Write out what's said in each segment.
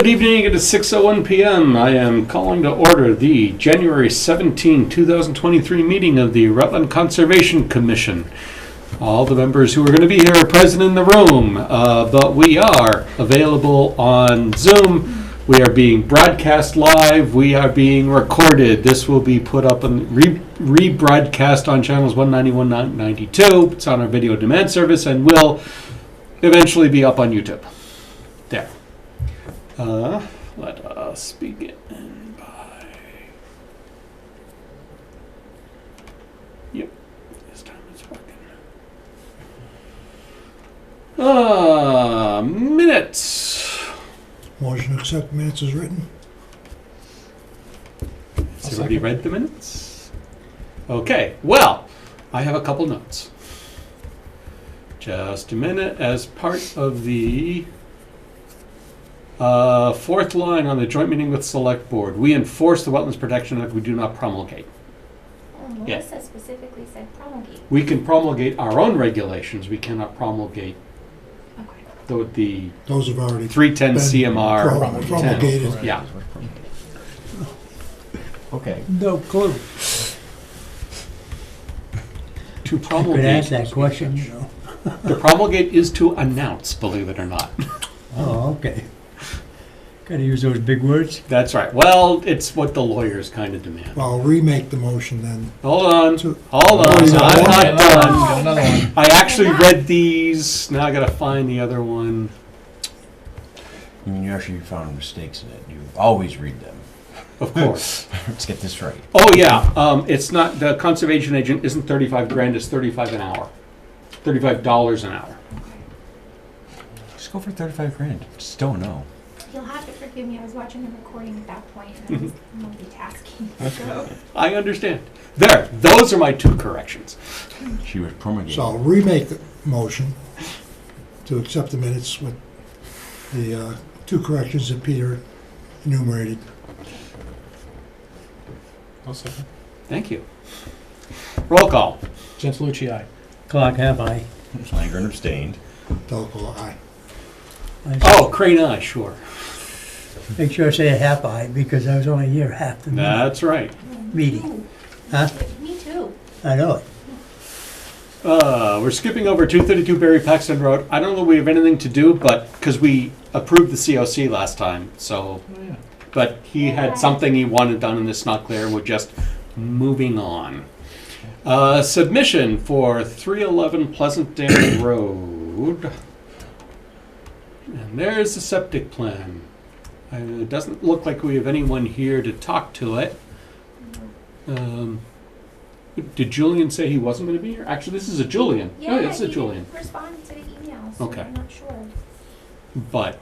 Good evening, it is 6:01 p.m. I am calling to order the January 17, 2023 meeting of the Rutland Conservation Commission. All the members who are going to be here are present in the room, but we are available on Zoom. We are being broadcast live. We are being recorded. This will be put up and rebroadcast on channels 191 and 92. It's on our video demand service and will eventually be up on YouTube. There. Let us begin by... Yep, this time it's working. Minutes. Motion to accept minutes as written. Has everybody read the minutes? Okay, well, I have a couple notes. Just a minute. As part of the fourth line on the joint meeting with Select Board, we enforce the Wetlands Protection Act, we do not promulgate. Melissa specifically said promulgate. We can promulgate our own regulations, we cannot promulgate the Those have already 310 been CMR. promulgated. 10. Yeah. Okay. No clue. To I could promulgate, ask that question, you know. to promulgate is to announce, believe it or not. Oh, okay. Gotta use those big words. That's right. Well, it's what the lawyers kind of demand. Well, I'll remake the motion then. Hold on. To- Hold on. Oh, you got I'm one? not done. Got another one. I actually read these. Now I got to find the other one. I mean, you actually found mistakes in it. You always read them. Of course. Let's get this right. Oh yeah. It's not, the conservation agent isn't 35 grand. It's 35 an hour. $35 an hour. Just go for 35 grand. Just don't know. You'll have to forgive me. I was watching the recording at that point and I was multitasking. So. I understand. There. Those are my two corrections. She was promulgating. So I'll remake the motion to accept the minutes with the two corrections that Peter enumerated. I'll second. Thank you. Roll call. Gentilucci, aye. Clock have I. Langren abstained. Telco, aye. Oh, Crane eye. Sure. Make sure I say a half I, because I was only here half the That's right. meeting. Huh? Me too. I know it. We're skipping over 232 Barre Paxton Road. I don't know if we have anything to do, but because we approved the COC last time, so. Oh, yeah. But he had something he wanted done and it's not clear. We're just moving on. Submission for 311 Pleasantdale Road. And there's the septic plan. It doesn't look like we have anyone here to talk to it. Did Julian say he wasn't going to be here? Actually, this is a Julian. Yeah, Oh, it's a he Julian. didn't respond to the email, so Okay. I'm not sure. But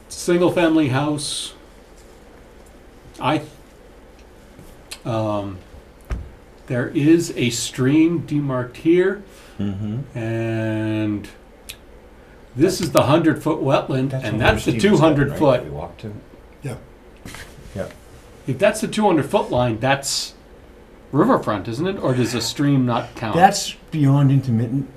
single family house. There is a stream demarked here, Mm-hmm. and this is the 100-foot wetland, and that's the We 200-foot. walked to. Yeah. Yeah. If that's the 200-foot line, that's riverfront, isn't it? Or does a stream not count? That's beyond intermittent.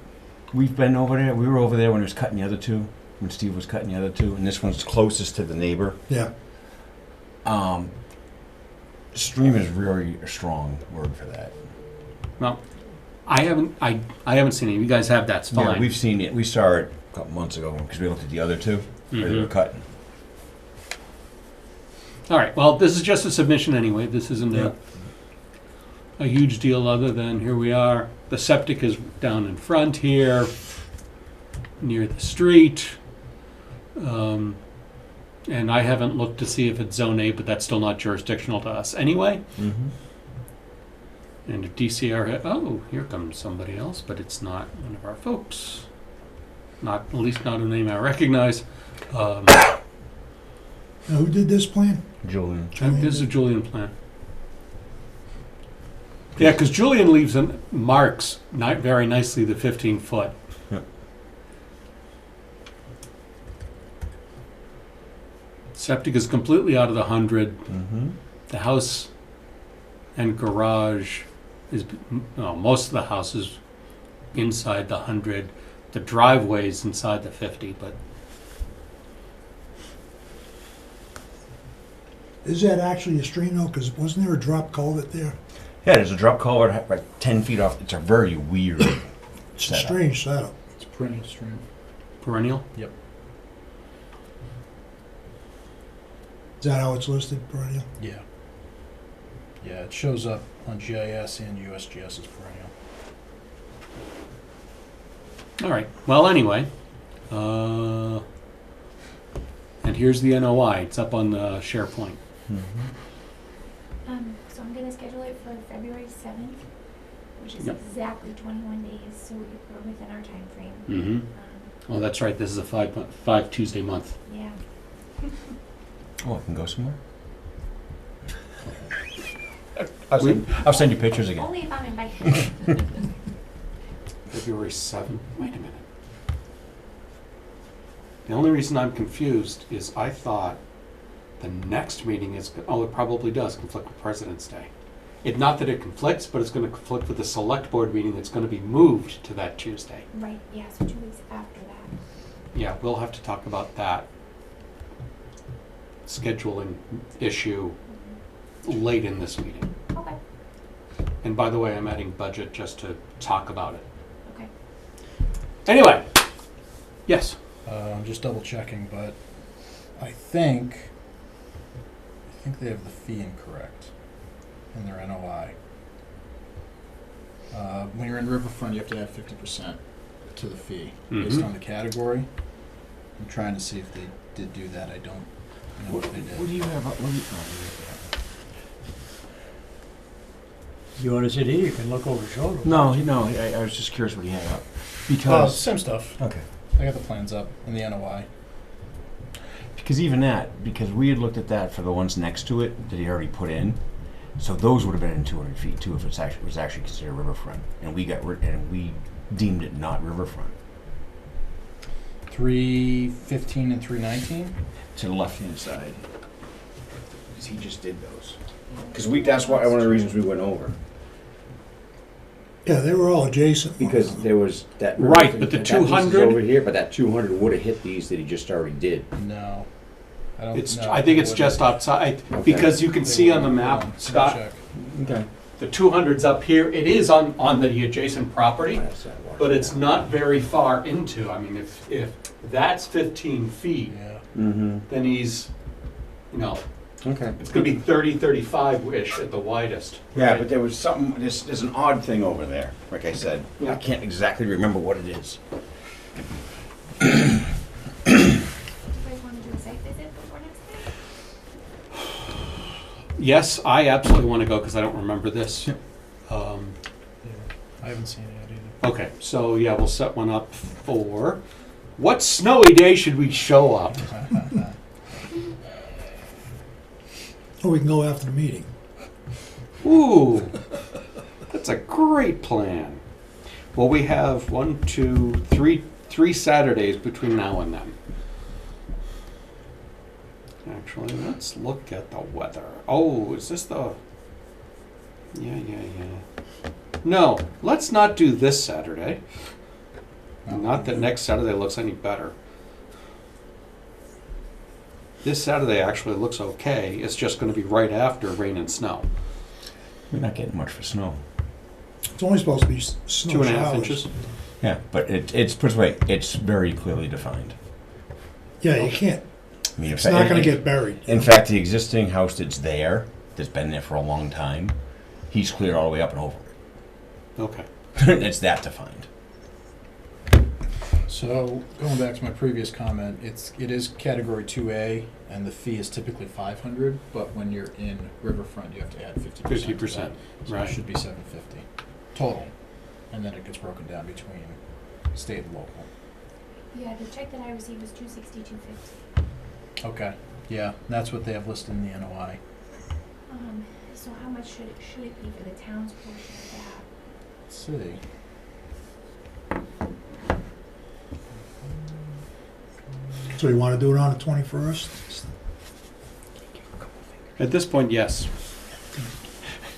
We've been over there. We were over there when he was cutting the other two, when Steve was cutting the other two, and this one's closest to the neighbor. Yeah. Stream is really a strong word for that. Well, I haven't seen it. You guys have, that's fine. Yeah, we've seen it. We saw it a couple months ago because we looked at the other two where they were Mhm. cutting. All right. Well, this is just a submission anyway. This isn't Yeah. a huge deal other than here we are. The septic is down in front here, near the street. And I haven't looked to see if it's Zone A, but that's still not jurisdictional to us anyway. Mm-hmm. And if DCR oh, here comes somebody else, but it's not one of our folks. Not, at least not a name I recognize. Now, who did this plan? Julian. This is a Julian plan. Yeah, because Julian leaves and marks very nicely the 15-foot. Yep. Septic is completely out of the 100. Mm-hmm. The house and garage is, most of the house is inside the 100. The driveway is inside the 50, but Is that actually a stream though? Because wasn't there a drop culvert there? Yeah, there's a drop culvert like 10 feet off. It's a very weird It's a setup. strange setup. It's perennial stream. Perennial? Yep. Is that how it's listed, perennial? Yeah. Yeah, it shows up on GIS and USGS as perennial. All right. Well, anyway, and here's the NOI. It's up on the SharePoint. So I'm gonna schedule it for February 7th, which is Yep. exactly 21 days, so we're within our time frame. Mm-hmm. Oh, that's right. This is a five Tuesday month. Yeah. Oh, I can go somewhere? I'll send you pictures again. Only if I'm invited. February 7th. Wait a minute. The only reason I'm confused is I thought the next meeting is, oh, it probably does conflict with President's Day. Not that it conflicts, but it's going to conflict with the select board meeting that's going to be moved to that Tuesday. Right, yeah, so 2 weeks after that. Yeah, we'll have to talk about that scheduling issue late in this meeting. Okay, And by the way, I'm adding budget just to talk about it. okay. Anyway, yes. I'm just double checking, but I think they have the fee incorrect in their NOI. When you're in Riverfront, you have to add 50% to the fee based Mhm. on the category. I'm trying to see if they did do that. I don't know if they What did. do you have? You want to sit here, you can look over your shoulder. No, I was just curious what he had up. Oh, Because, same stuff. okay. I got the plans up and the NOI. Because even that, because we had looked at that for the ones next to it that he already put in. So those would have been in 200 feet too if it was actually considered riverfront. And we deemed it not riverfront. 315 and 319. To the left-hand side. Because he just did those. Because that's one of the reasons we went over. Yeah, they were all adjacent. Because there was that. Right, but the that piece is 200 over here, but that 200 would have hit these that he just already did. No. I don't It's. know. I think it's What just is it? outside Okay. because you can They see were- on the map, hold on, Scott, check. Okay. the 200's up here. It is on the adjacent property, but it's not very far into. I mean, if that's 15 feet, Yeah. Mm-hmm. then he's, Okay. it's going to be 30, 35-ish at the widest. Yeah, right? but there was something, there's an odd thing over there, like I said. Yeah. I can't exactly remember what it is. Do you guys want to do a site visit before next time? Yes, I absolutely want to go because I don't remember this. Yeah. I haven't seen it yet either. Okay, so yeah, we'll set one up for, what snowy day should we show up? Or we can go after the meeting. Ooh, that's a great plan. Well, we have three Saturdays between now and then. Actually, let's look at the weather. Oh, is this the... Yeah. No, let's not do this Saturday. Not that next Saturday looks any better. This Saturday actually looks okay. It's just going to be right after rain and snow. We're not getting much for snow. It's only supposed to be snow 2.5 showers. inches. Yeah, but it's put this way, it's very clearly defined. Yeah, you can't. I mean, It's not going to get buried. In fact, the existing house that's been there for a long time, he's cleared all the way up and over Okay. it. It's that defined. So, going back to my previous comment, it is category 2A, and the fee is typically 500, but when you're in Riverfront, you have to add 50%. 50%, So right. it should be 750 total, and then it gets broken down between state and local. Yeah, the check that I received was 260, 250. Okay, yeah, that's what they have listed in the NOI. So how much should it be for the town's portion of that? Let's see. So you want to do it on the 21st? At this point, yes.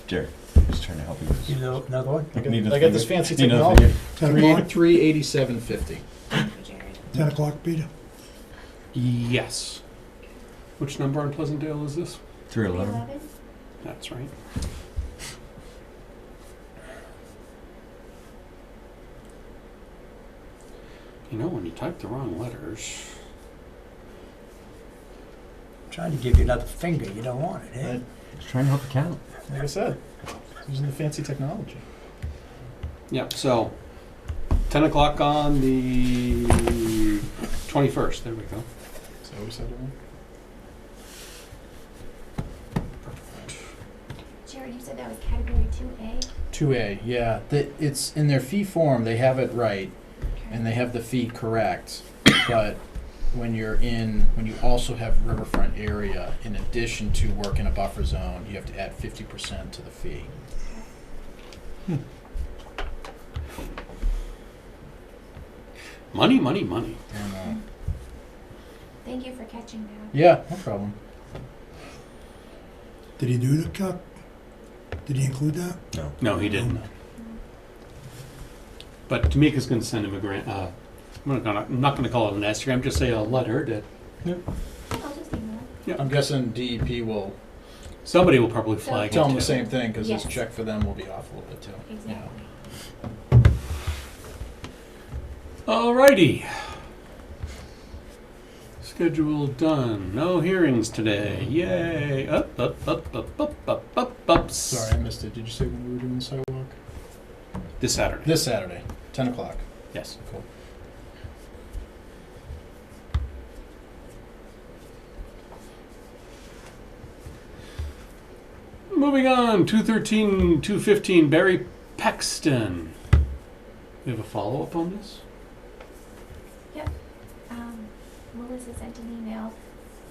Jared, just trying to help you with You this. know, another one? I got this fancy Need another technology. finger? 10 o'clock? 387.50. For Jared. 10 o'clock, Peter? Yes. Which number on Pleasantdale is this? 311. 311? That's right. You know, when you type the wrong letters, Trying to give you another finger, you don't want it, eh? Just trying to help you count. Like I said, using the fancy technology. yeah, so 10 o'clock on the 21st. There we go. Is that what we said? Earlier? Jared, you said that was category 2A? 2A, yeah. It's in their fee form, they have it right, Okay. and they have the fee correct. But when you also have riverfront area, in addition to work in a buffer zone, you have to add 50% to the fee. Money, money, money. And, Thank you for catching that. yeah, no problem. Did he do the cut? Did he include that? No. No, he didn't. But Tamika's going to send him a grant. I'm not going to call it an Instagram, just say a letter that I'll just email it. I'm guessing DEP will somebody will probably flag tell it them the too. same thing, because Yes. this check for them will be off a little bit too. Exactly. Alrighty. Schedule done. No hearings today. Yay. Up. Sorry, I missed it. Did you say when we were doing the sidewalk? This Saturday. This Saturday, 10 o'clock. Yes. Cool. Moving on. 213, 215 Barre, Paxton. We have a follow-up on this? Melissa sent an email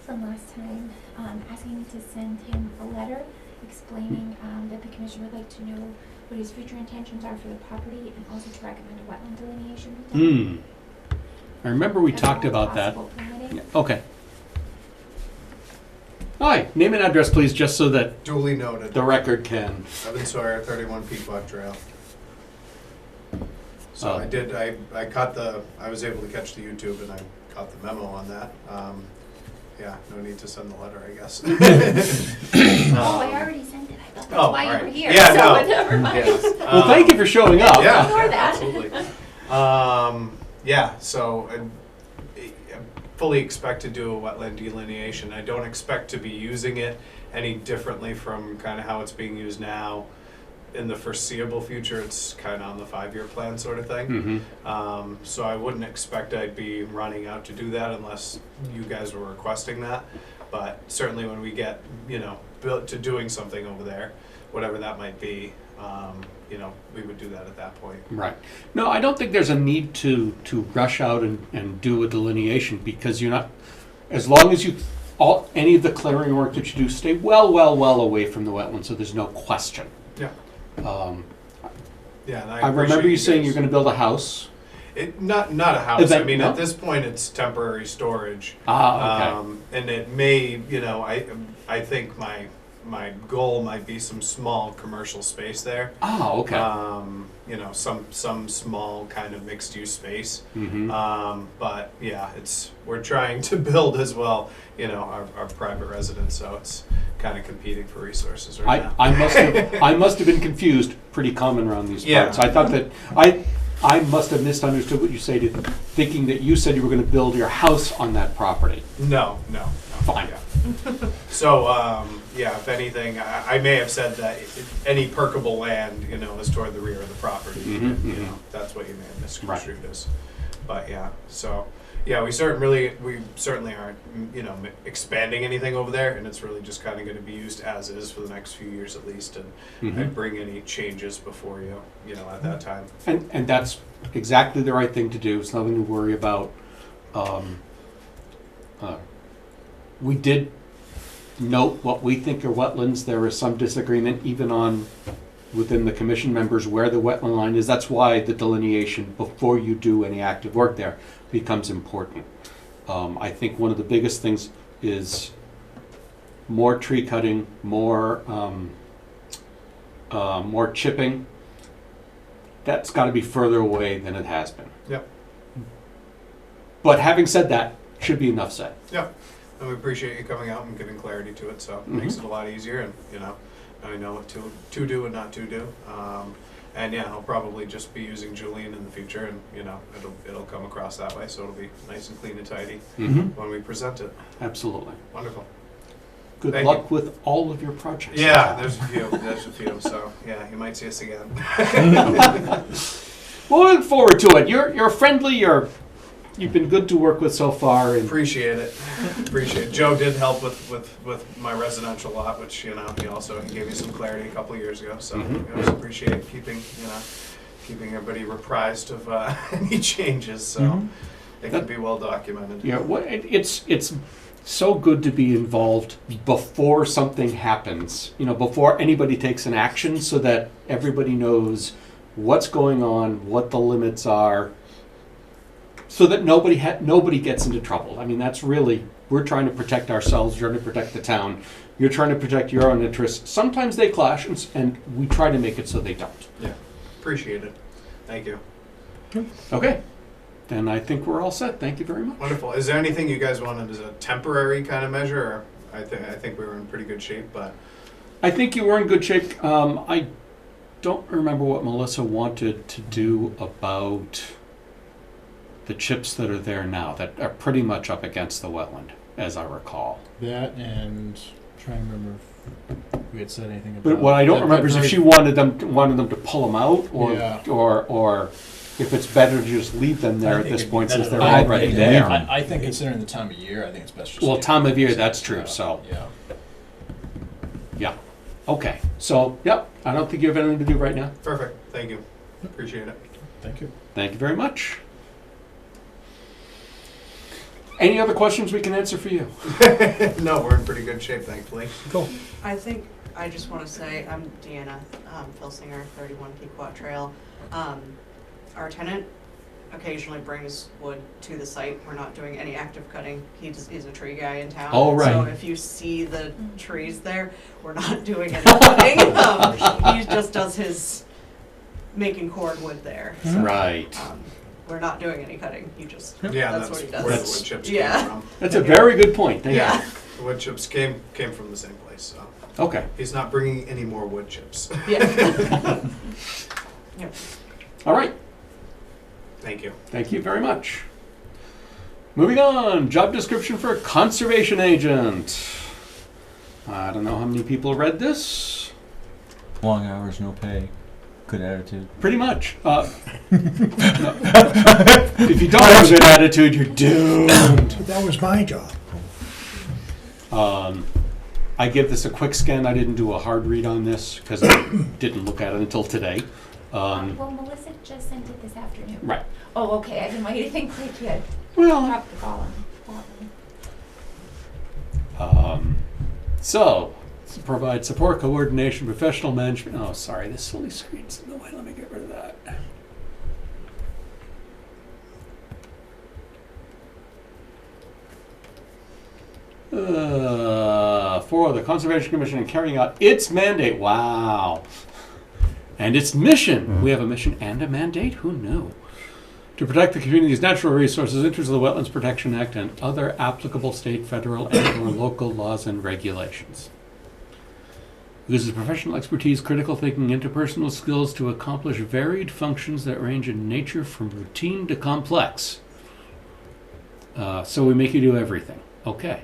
from last time asking me to send him a letter explaining that the commission would like to know what his future intentions are for the property and also to recommend a wetland delineation be done. I remember we as talked well as about that. possible permitting. Yeah, okay. Hi, name and address, please, just so that Duly noted. the record can. Evan Sawyer, 31 Pequot Trail. So Oh. I was able to catch the YouTube and I caught the memo on that. Yeah, no need to send the letter, I guess. Oh, I already sent it. I thought that's why you were right. here. Yeah, so no. never mind. Yes. Well, thank you for showing up. Yeah, Ignore that. absolutely. Yeah, so I fully expect to do a wetland delineation. I don't expect to be using it any differently from kind of how it's being used now. In the foreseeable future, it's kind of on the 5-year plan sort of thing. Mm-hmm. So I wouldn't expect I'd be running out to do that unless you guys were requesting that. But certainly when we get, built to doing something over there, whatever that might be, we would do that at that point. Right. No, I don't think there's a need to rush out and do a delineation because you're not, as long as any of the clearing work that you do, stay well away from the wetland, so there's no question. Yeah. Yeah, and I remember you saying you're going to build a house. Not a house. Event- I mean, no? at this point, it's temporary storage. Okay. And it may, I think my goal might be some small commercial space there. Okay. Some small kind of mixed use space. Mm-hmm. But yeah, we're trying to build as well, our private residence, so it's kind of competing for resources right now. I must have been confused. Pretty common around these Yeah. parts. I thought that I must have misunderstood what you said, thinking that you said you were going to build your house on that property. No. Fine. Yeah. So, if anything, I may have said that any perkable land, is toward the rear of the property. Mhm, That's what you may have misconstrued as. But yeah, so, yeah, we certainly aren't, expanding anything over there, and it's really just kind of going to be used as is for the next few years at least, and Mhm. I'd bring any changes before you, at that time. And that's exactly the right thing to do. It's nothing to worry about. We did note what we think are wetlands. There is some disagreement even within the commission members where the wetland line is. That's why the delineation before you do any active work there becomes important. I think one of the biggest things is more tree cutting, more chipping. That's got to be further away than it has been. Yep. But having said that, should be enough said. Yep. and we appreciate you coming out and giving clarity to it, so it makes it a lot easier, and, now we know what to do and not to do. And yeah, I'll probably just be using Julian in the future, and, it'll come across that way, so it'll be nice and clean and tidy when we present it. Absolutely. Wonderful. Good Thank luck with all of your projects. Yeah, there's a few, so, yeah, you might see us again. We'll look forward to it. You're friendly. You've been good to work with so far. And Appreciate it. Joe did help with my residential lot, which, he gave me some clarity a couple of years ago, so I always appreciate keeping everybody apprised of any changes, so it can be well documented. yeah, it's so good to be involved before something happens. Before anybody takes an action, so that everybody knows what's going on, what the limits are, so that nobody gets into trouble. I mean, that's really, we're trying to protect ourselves, you're trying to protect the town, you're trying to protect your own interests. Sometimes they clash, and we try to make it so they don't. Yeah, appreciate it. Thank you. Okay, then I think we're all set. Thank you very much. Wonderful. Is there anything you guys wanted as a temporary kind of measure? Or I think we were in pretty good shape, but I think you were in good shape. I don't remember what Melissa wanted to do about the chips that are there now, that are pretty much up against the wetland, as I recall. That, and trying to remember if we had said anything about. But what I don't that- remember that is if very- she wanted them to pull them out, or Yeah. or if it's better to just leave them there I at think this it'd be point, since better they're to already leave there. them. I think considering the time of year, I think it's best just. Well, leave time it. of year, that's true, Yeah, so. Yeah. Yeah. Okay. So, yep. I don't think you have anything to do right now. perfect. Thank you. Appreciate it. Thank you. Thank you very much. Any other questions we can answer for you? No, we're in pretty good shape, thankfully. I think, I just want to say, I'm Deanna Filsinger, 31 Pequot Trail. Our tenant occasionally brings wood to the site. We're not doing any active cutting. He's a tree guy in town. Oh, right. So if you see the trees there, we're not doing any cutting. He just does his making cordwood there. So, Right. we're not doing any cutting. He just, Yeah, that's what he does. where the wood chips Yeah. came from. That's a very good point. Thank Yeah. The wood chips came from the same place, so you. Okay. he's not bringing any more wood chips. Yeah. All right. Thank you. Thank you very much. Moving on. Job description for a conservation agent. I don't know how many people read this. Long hours, no pay, good attitude. Pretty much. No. If you don't have a good attitude, you're doomed. But that was my job. I give this a quick scan. I didn't do a hard read on this because I didn't look at it until today. Well, Melissa just sent it this afternoon. Right. Oh, okay, I didn't want you to think like you had Well, dropped the ball on that one. so provide support, coordination, professional management. Oh, sorry, this silly screen's in the way. Let me get rid of that. For the Conservation Commission in carrying out its mandate. Wow. And its mission. We have a mission and a mandate? Who knew? To protect the community's natural resources, interests of the Wetlands Protection Act, and other applicable state, federal, and/or local laws and regulations. Uses professional expertise, critical thinking, interpersonal skills to accomplish varied functions that range in nature from routine to complex. So we make you do everything. Okay.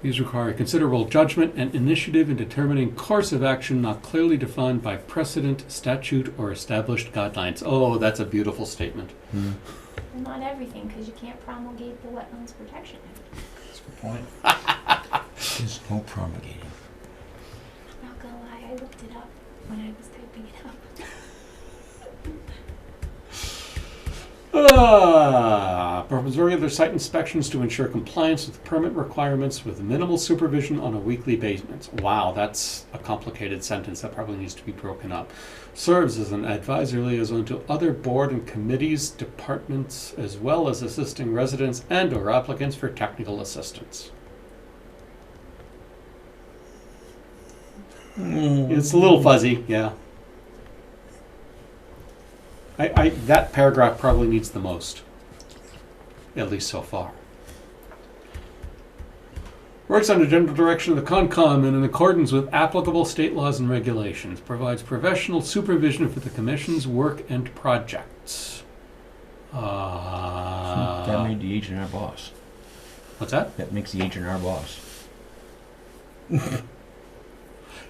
These require considerable judgment and initiative in determining course of action not clearly defined by precedent, statute, or established guidelines. Oh, that's a beautiful statement. Well, not everything, because you can't promulgate the Wetlands Protection Act. That's a good point. There's no promulgating. Not gonna lie, I looked it up when I was typing it up. Performs regular site inspections to ensure compliance with permit requirements with minimal supervision on a weekly basis. Wow, that's a complicated sentence that probably needs to be broken up. Serves as an advisory liaison to other board and committees, departments, as well as assisting residents and/or applicants for technical assistance. It's a little fuzzy, yeah. That paragraph probably needs the most, at least so far. Works under general direction of the Concom and in accordance with applicable state laws and regulations. Provides professional supervision for the Commission's work and projects. That made the agent our boss. What's that? That makes the agent our boss.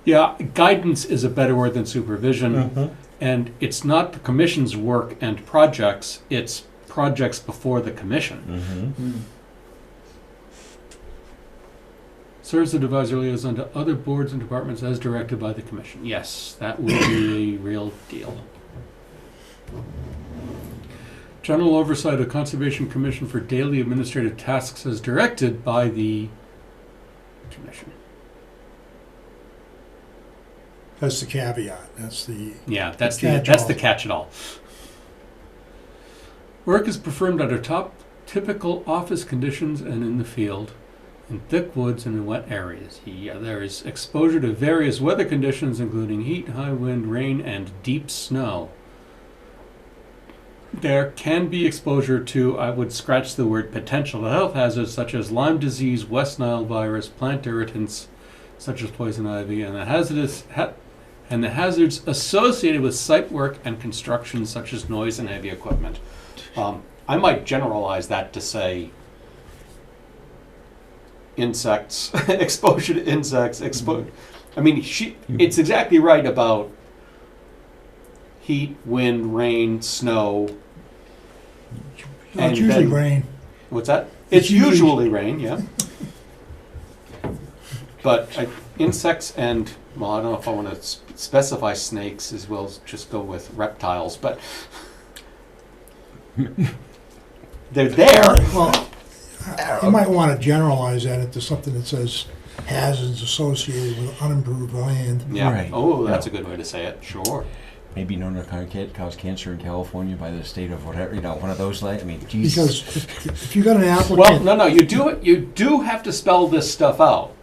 Yeah, guidance is a better word than supervision. And it's not the Commission's work and projects, it's projects before the Commission. Serves as advisor liaison to other boards and departments as directed by the Commission. Yes, that will be a real deal. General oversight of Conservation Commission for daily administrative tasks as directed by the Commission. That's the caveat, that's the, Yeah, that's Catch-all. the catch-all. Work is performed under typical office conditions and in the field, in thick woods and in wet areas. There is exposure to various weather conditions, including heat, high wind, rain, and deep snow. There can be exposure to, I would scratch the word potential, health hazards such as Lyme disease, West Nile virus, plant irritants such as poison ivy, and the hazards associated with site work and construction such as noise and heavy equipment. I might generalize that to say insects, exposure to insects, I mean, it's exactly right about heat, wind, rain, snow. no, it's usually then- rain. What's that? It's It's usually- usually rain, yeah. But insects and, well, I don't know if I want to specify snakes as well as just go with reptiles, but they're there. Well, you might want to generalize that into something that says hazards associated with unimproved land. Yeah. Right. Oh, that's a good way to say it. Sure. Maybe known to cause cancer in California by the state of whatever, one of those, I mean, geez. Because if you got an applicant. Well, no, you do have to spell this stuff out.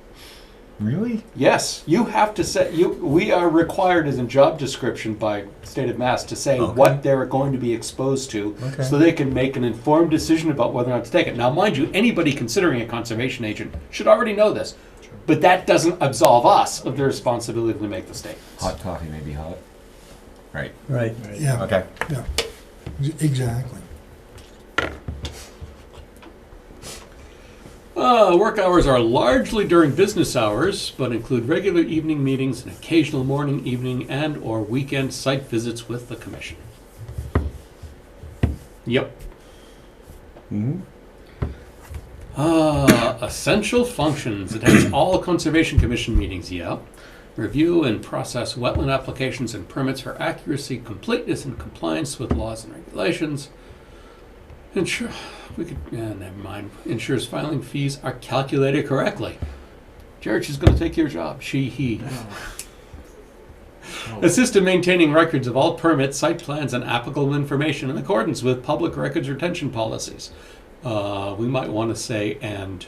Really? Yes, you have to say, we are required as a job description by state of Mass to say Okay. what they're going to be exposed to, Okay. so they can make an informed decision about whether or not to take it. Now, mind you, anybody considering a conservation agent should already know this, but that doesn't absolve us of the responsibility to make the statements. Hot coffee may be hot. Right. Right. Yeah, Okay. yeah, exactly. Work hours are largely during business hours, but include regular evening meetings and occasional morning, evening, and/or weekend site visits with the commission. Yep. Essential functions. It has all Conservation Commission meetings, yeah. Review and process wetland applications and permits for accuracy, completeness, and compliance with laws and regulations. Ensure, never mind. Ensures filing fees are calculated correctly. Jared, she's going to take your job. He. Assist in maintaining records of all permits, site plans, and applicable information in accordance with public records retention policies. We might want to say and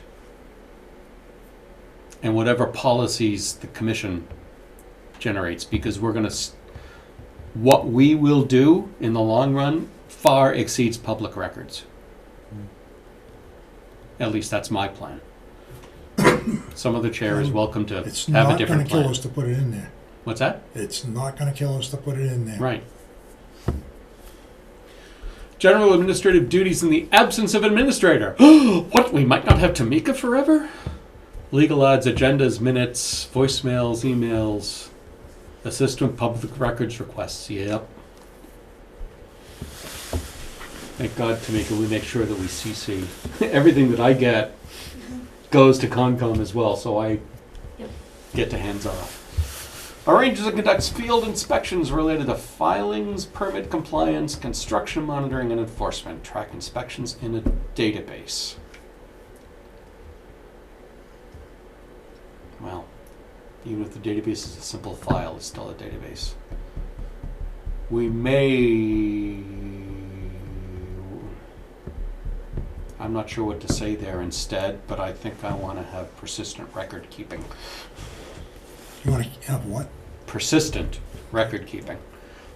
whatever policies the commission generates, because we're going to what we will do in the long run far exceeds public records. At least that's my plan. Some of the chair is welcome to It's have a not different gonna kill plan. us to put it in there. What's that? It's not gonna kill us to put it in there. Right. General administrative duties in the absence of administrator. What? We might not have Tamika forever? Legal ads, agendas, minutes, voicemails, emails, assist with public records requests. Yep. Thank God, Tamika, we make sure that we CC. Everything that I get goes to Concom as well, so I get to hands off. Arranges and conducts field inspections related to filings, permit compliance, construction monitoring, and enforcement. Track inspections in a database. Well, even if the database is a simple file, it's still a database. We may... I'm not sure what to say there instead, but I think I want to have persistent record keeping. You wanna have what? Persistent record keeping.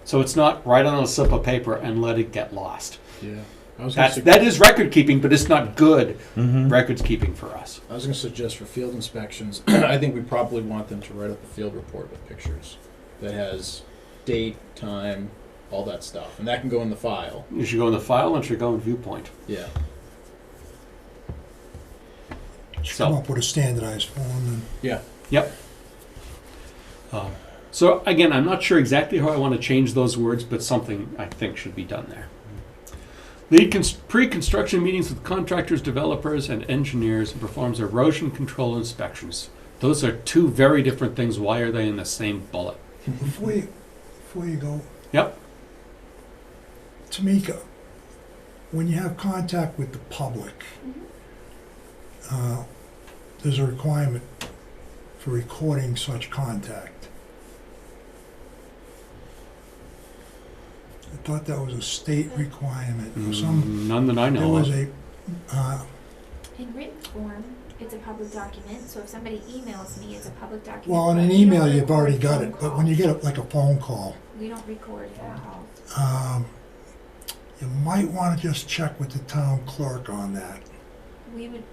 So it's not write on a slip of paper and let it get lost. Yeah. I was gonna That is record keeping, but it's not good Mm-hmm. records keeping for us. I was going to suggest for field inspections, I think we probably want them to write up a field report with pictures that has date, time, all that stuff, and that can go in the file. You should go in the file and it should go in viewpoint. Yeah. Just come up with a standardized form and Yeah. Yep. So again, I'm not sure exactly how I want to change those words, but something I think should be done there. Lead pre-construction meetings with contractors, developers, and engineers, and performs erosion control inspections. Those are two very different things. Why are they in the same bullet? before you go. Yep. Tamika, when you have contact with the public, there's a requirement for recording such contact. I thought that was a state requirement or some, None that I there know was of. In written form, it's a public document, so if somebody emails me, it's a public document. well, in but an we don't email, you've record already got phone it, but when you calls. get like a phone call, We don't record phone calls. you might want to just check with the town clerk on that. We would,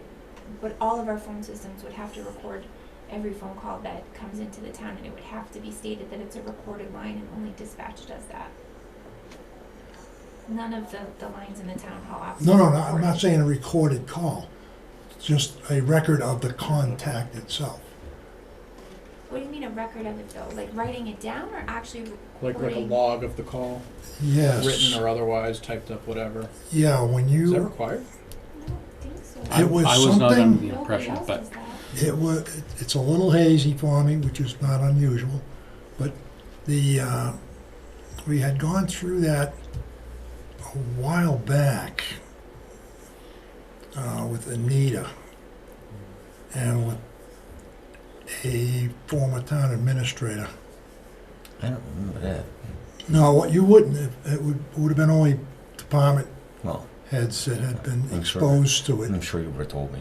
but all of our phone systems would have to record every phone call that comes into the town, and it would have to be stated that it's a recorded line, and only dispatch does that. None of the lines in the town hall offices. No, are I'm recorded. not saying a recorded call, just a record of the contact itself. What do you mean a record of it though? Like writing it down or actually Like a recording? log of the call, Yes. written or otherwise, typed up, whatever. Yeah, when Is that you, required? I don't think so. It was I was not under something- the Nobody impression, else but does that. it was, it's a little hazy for me, which is not unusual, but we had gone through that a while back with Anita and with a former town administrator. I don't remember that. No, what you wouldn't, it would have been only department Well, heads that had been I'm sure. exposed to it. I'm sure you would have told me.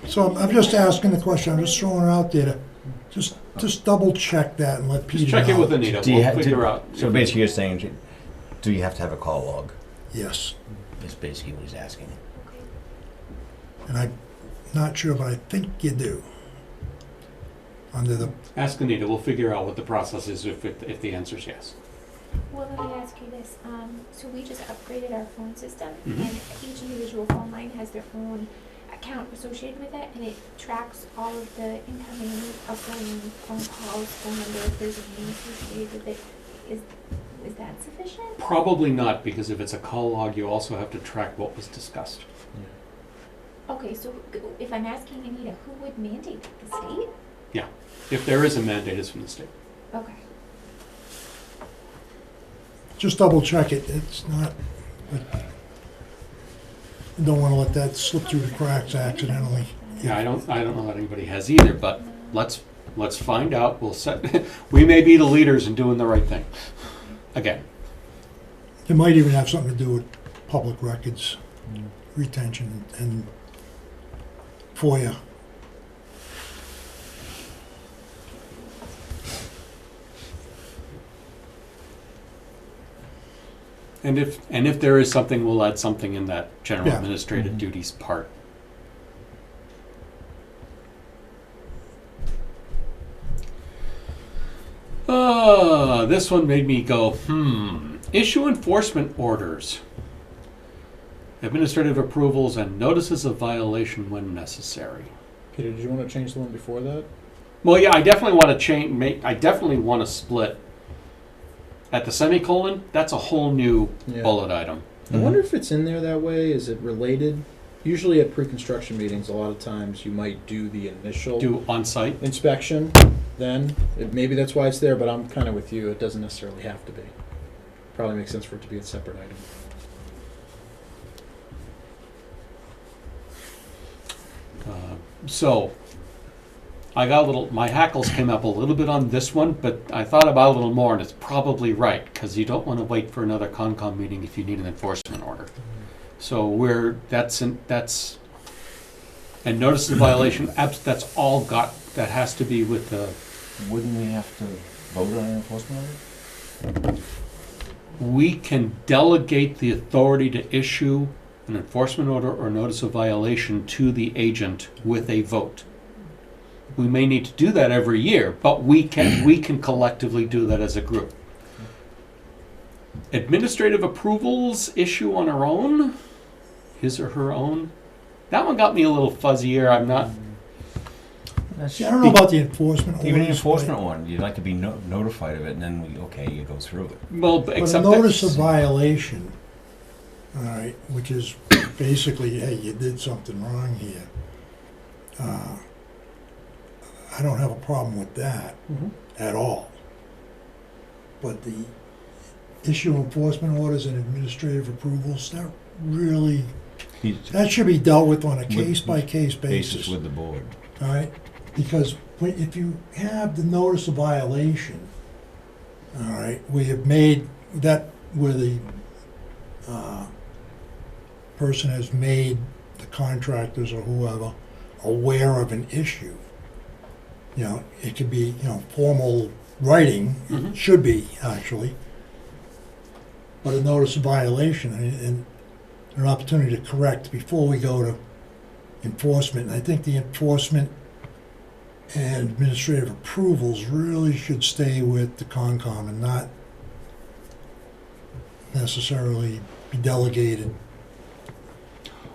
So I'm just asking the question, I'm just throwing it out there to just double check that and let Peter just check it know. with Anita. Do you We'll ha- figure do- out. So basically, you're saying, do you have to have a call log? Yes, That's basically what he's asking. and I'm not sure, but I think you do. Under the, Ask Anita. We'll figure out what the process is if the answer is yes. Well, let me ask you this. So we just upgraded our phone system, Mhm. and each individual phone line has their own account associated with it, and it tracks all of the incoming, outgoing phone calls, phone number, if there's a name associated with it. Is that sufficient? Probably not, because if it's a call log, you also have to track what was discussed. Okay, so if I'm asking Anita, who would mandate it? The state? If there is a mandate, it's from the state. Okay. just double check it, it's not, you don't wanna let that slip through the cracks accidentally. Yeah, I don't know that anybody has either, but let's find out. We'll set. We may be the leaders in doing the right thing. Again, It might even have something to do with public records retention and FOIA. and if there is something, we'll add something in that general Yeah. administrative Mhm. duties part. This one made me go, Issue enforcement orders. Administrative approvals and notices of violation when necessary. Peter, did you want to change the one before that? Well, yeah, I definitely want to I definitely want to split at the semicolon. That's a whole new Yeah. bullet item. I wonder if it's in there that way. Is it related? Usually at pre-construction meetings, a lot of times you might do the initial Do on site. inspection. Then maybe that's why it's there. But I'm kind of with you. It doesn't necessarily have to be. Probably makes sense for it to be a separate item. So I got my hackles came up a little bit on this one, but I thought about it a little more, and it's probably right, because you don't want to wait for another Concom meeting if you need an enforcement order. So that's and notice of violation, that's all that has to be with the, Wouldn't we have to vote on an enforcement order? we can delegate the authority to issue an enforcement order or notice of violation to the agent with a vote. We may need to do that every year, but we can collectively do that as a group. Administrative approvals issue on our own, his or her own. That one got me a little fuzzier. I'm not. See, I don't know about the enforcement orders. Even the enforcement one, you'd like to be notified of it, and then you go through it. Well, But a except notice of that, violation, all right, which is basically, hey, you did something wrong here. I don't have a problem with that at all. But the issue enforcement orders and administrative approvals, that should be dealt with on a case-by-case basis, with the board. all right? Because if you have the notice of violation, all right, we have made that where the person has made the contractors or whoever aware of an issue. You know, it could be, formal writing, it should be, actually. But a notice of violation and an opportunity to correct before we go to enforcement. And I think the enforcement and administrative approvals really should stay with the Concom and not necessarily be delegated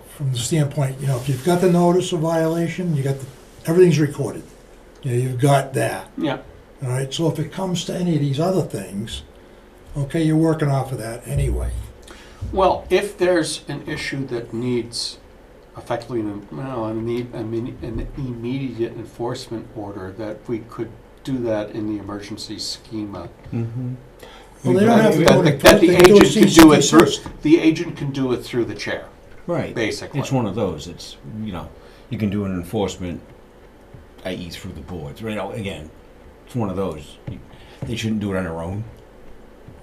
from the standpoint, if you've got the notice of violation, everything's recorded. You've got that. yeah. All right, so if it comes to any of these other things, okay, you're working off of that anyway. Well, if there's an issue that needs effectively an immediate enforcement order, that we could do that in the emergency schema. Mm-hmm. Well, they don't have to go to That the they agent can do it through. first. The agent can do it through the chair. Right. Basically. It's one of those. It's, you can do an enforcement, i.e. through the boards. Right. Again, it's one of those. They shouldn't do it on their own.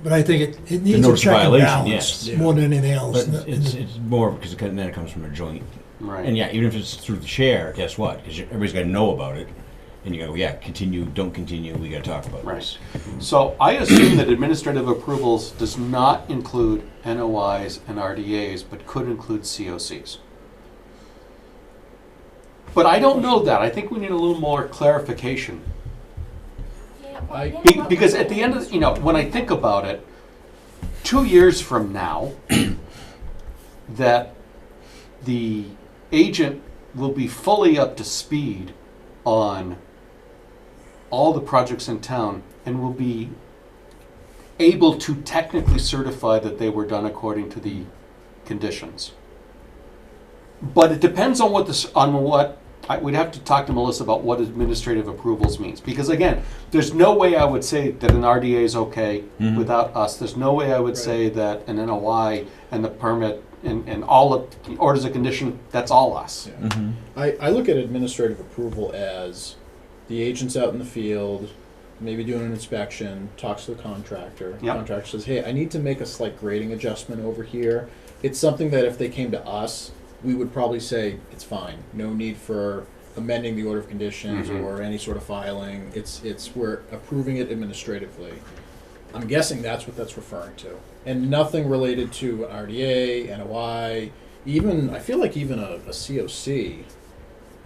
But I think it needs a notice of check and violation, balance yes. more than anything else. But it's more because then it comes from a joint. Right. And yeah, even if it's through the chair, guess what? Because everybody's got to know about it. And you go, yeah, continue, don't continue, we got to talk about this. So I assume that administrative approvals does not include NOIs and RDAs, but could include COCs. But I don't know that. I think we need a little more clarification. Yeah, well, I- yeah, what Because we're at the end doing of, when I think about it, 2 years from now, that the agent will be fully up to speed on all the projects in town and will be able to technically certify that they were done according to the conditions. But it depends on we'd have to talk to Melissa about what administrative approvals means. Because again, there's no way I would say that an RDA is okay without us. There's no way I would say that an NOI and the permit and all of the orders of condition, that's all us. Yeah. Mm-hmm. I look at administrative approval as the agent's out in the field, maybe doing an inspection, talks to the contractor. Yep. Contractor says, hey, I need to make a slight grading adjustment over here. It's something that if they came to us, we would probably say, it's fine. No need for amending the order of conditions or any sort of filing. It's we're approving it administratively. I'm guessing that's what that's referring to. And nothing related to RDA, NOI, I feel like even a COC,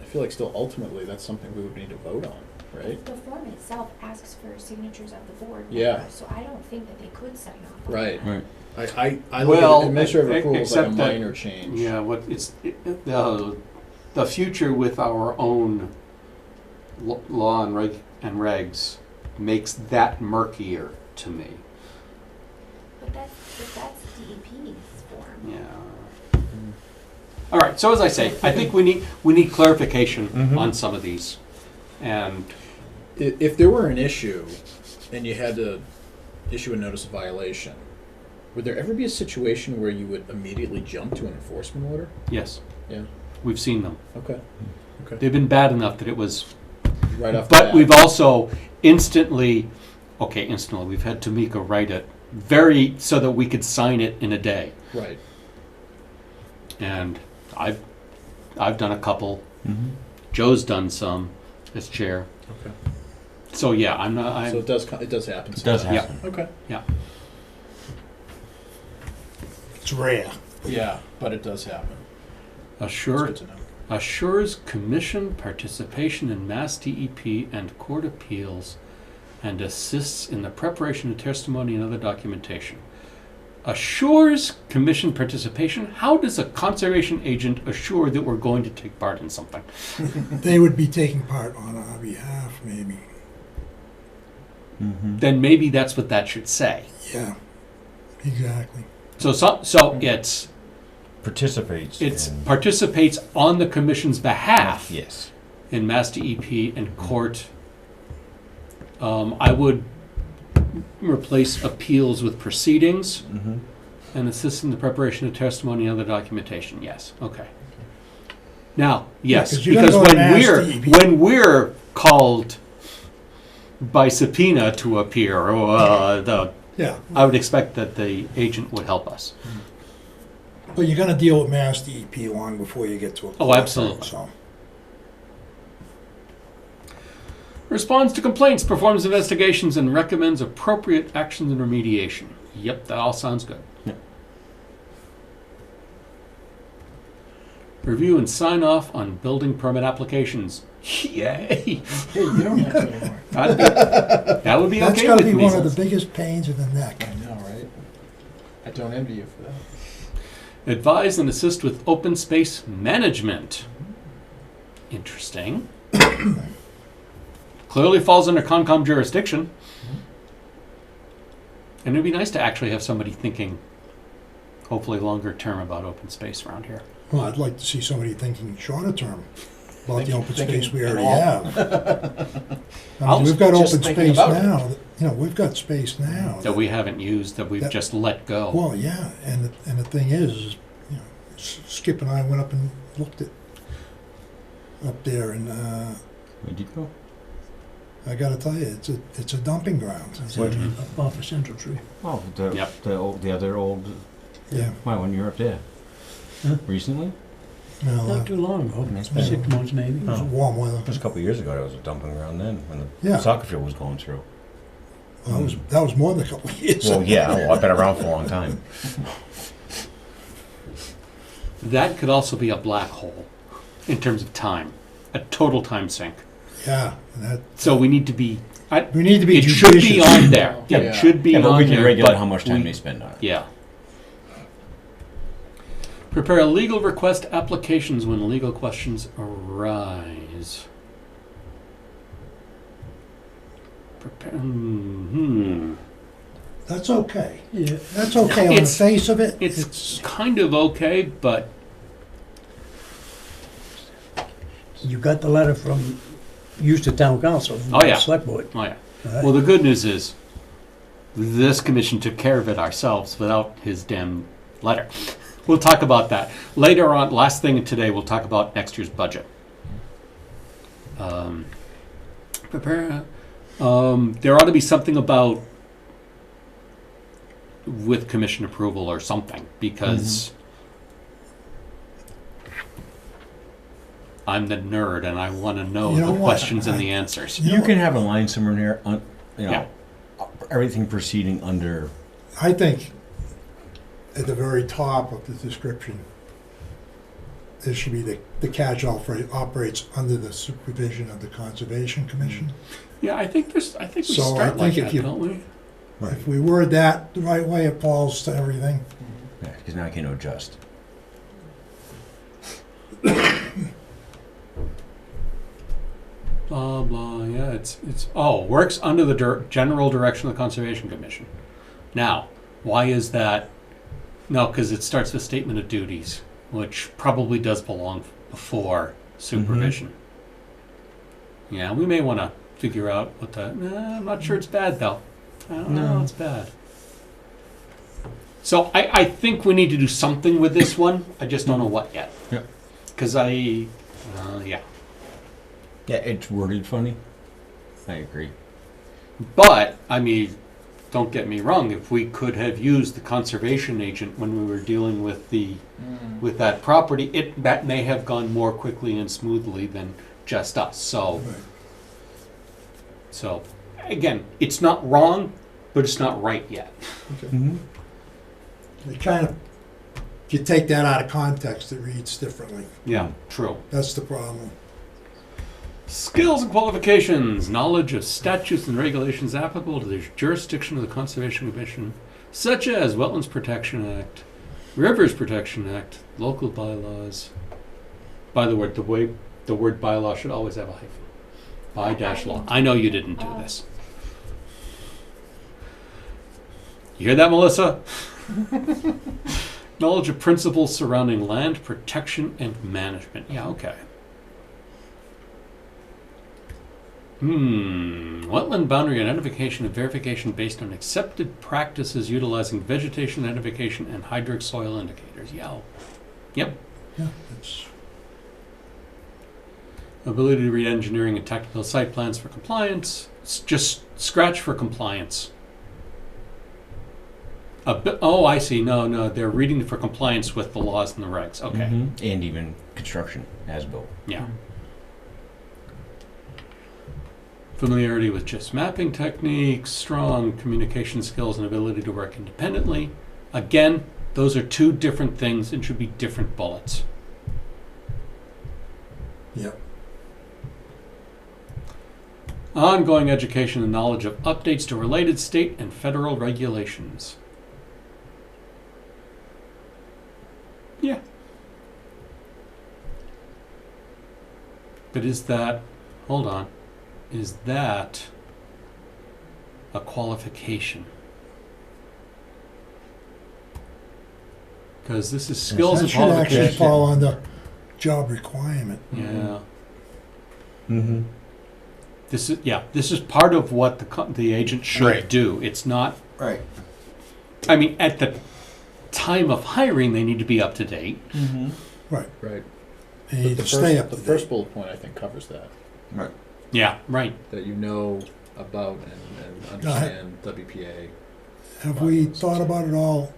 I feel like still ultimately that's something we would need to vote on, right? The form itself asks for signatures of the board Yeah. members, so I don't think that they could sign off on Right. that. Right. I look Well, at administrative approval as like a except that- minor change. Yeah, the future with our own law and regs makes that murkier to me. But that's DEP's form. Yeah. All right. So as I say, I think we need clarification on some of these, and If there were an issue and you had to issue a notice of violation, would there ever be a situation where you would immediately jump to an enforcement order? yes, Yeah. we've seen them. Okay. They've been bad enough that it was. Right off the But bat. we've also instantly, we've had Tamika write it so that we could sign it in a day. Right. And I've done a couple. Mm-hmm. Joe's done some as chair. Okay. So yeah, I'm not. So it does happen. It does sometimes. happen. Okay. Yeah. It's rare. Yeah, but it does happen. It's Assure, good to know. assures commission participation in mass DEP and court appeals and assists in the preparation of testimony and other documentation. Assures commission participation? How does a conservation agent assure that we're going to take part in something? They would be taking part on our behalf, maybe. Mm-hmm. Then maybe that's what that should say. Yeah, exactly. So it's Participates. participates on the commission's behalf Yes. in mass DEP and court. I would replace appeals with proceedings Mm-hmm. and assist in the preparation of testimony and other documentation. Yes, okay. Now, yes, 'cause you're gonna because go to when mass we're DEP. when we're called by subpoena to appear, Yeah, I would expect that the agent would help us. but you're gonna deal with Mass DEP long before you get to a court. Oh, absolutely. So, Responds to complaints, performs investigations, and recommends appropriate actions and remediation. Yep, that all sounds good. Yep. Review and sign off on building permit applications. Yay! Hey, you don't have to anymore. That would be that's okay gotta with be me. one of the biggest pains in the neck. I know, right? I don't envy you for that. Advise and assist with open space management. Interesting. Clearly falls under Concom jurisdiction. And it'd be nice to actually have somebody thinking, hopefully longer term, about open space around here. Well, I'd like to see somebody thinking shorter term about the open Thinking space we at already all. have. I I'll mean, we've got just open thinking space about it. now, you know, we've got space now. That we haven't used, that we've That- just let go. Well, yeah, and the thing is, you know, Skip and I went up and looked at, up there, and Where'd you go? I gotta tell you, it's a dumping ground. Mhm. Up off of Central Tree. Oh, the Yep. the other old. Yeah, Why, when you were up there? Huh? Recently? no, Not too long ago, Nice place. 6 months maybe. it was Oh. warm weather. It was a couple of years ago. There was a dumping ground then when the Yeah. soccer field was going through. Well, that was more than a couple of years. Well, yeah, well, I've been around for a long time. That could also be a black hole in terms of time, a total time sink. Yeah, and that, So we need to be, we need to be it should be judicious. on there. Yeah, Yeah. it should be Yeah, on but we can there, regulate but how much time we- they spend on it. Yeah. Prepare a legal request applications when legal questions arise. Prepare, That's okay. Yeah. That's okay on the It's- face of it. It's kind of okay, but You got the letter from Houston Town Council. from Oh, yeah. the Select Board. oh yeah. All right. Well, the good news is this commission took care of it ourselves without his damn letter. We'll talk about that later on. Last thing today, we'll talk about next year's budget. Prepare. There ought to be something about with commission approval or something, because I'm the nerd and I want to know You know the what? questions and the answers. You know You what? can have a line somewhere in here, you know, Yeah. everything proceeding under. I think at the very top of the description, there should be the catch-all phrase, operates under the supervision of the Conservation Commission. Yeah, I think we So I start like think if that, you- don't we? If we word that the right way, it falls to everything. Yeah, because now I can adjust. Blah, blah, yeah, it's, works under the general direction of the Conservation Commission. Now, why is that? No, because it starts with statement of duties, which probably does belong before supervision. Yeah, we may want to figure out what the, I'm not sure it's bad though. I don't know, No. it's bad. So I think we need to do something with this one, I just don't know what yet. Yep. Because yeah. Yeah, it's worded funny. I agree. But, I mean, don't get me wrong, if we could have used the conservation agent when we were dealing with with that property, that may have gone more quickly and smoothly than just us. So again, it's not wrong, but it's not right yet. It kind of If you take that out of context, it reads differently. Yeah, true. That's the problem. Skills and qualifications, knowledge of statutes and regulations applicable to the jurisdiction of the Conservation Commission, such as Wetlands Protection Act, Rivers Protection Act, local bylaws. By the word, the word bylaw should always have a hyphen. By-law. I know you didn't do this. You hear that, Melissa? Knowledge of principles surrounding land protection and management. Yeah, okay. Wetland boundary identification and verification based on accepted practices utilizing vegetation identification and hydric soil indicators. Yeah. Yep. Yeah, it's, Ability to read engineering and technical site plans for compliance. Just scratch for compliance. Oh, I see. No, they're reading for compliance with the laws and the regs. Okay. Mm-hmm. And even construction as built. Yeah. Familiarity with GIS mapping techniques, strong communication skills, and ability to work independently. Again, those are two different things and should be different bullets. yep. Ongoing education and knowledge of updates to related state and federal regulations. Yeah. But is that, hold on, is that a qualification? Because this is skills That and should actually qualification. fall under job requirement. Yeah. Mm-hmm. This is part of what the agent should Right. do. It's not, Right. I mean, at the time of hiring, they need to be up to date. Mm-hmm. Right. Right. They But need to stay up to the date. first bullet point, I think, covers that. Right. Yeah, right. That you know about and understand WPA. Have we thought about it all,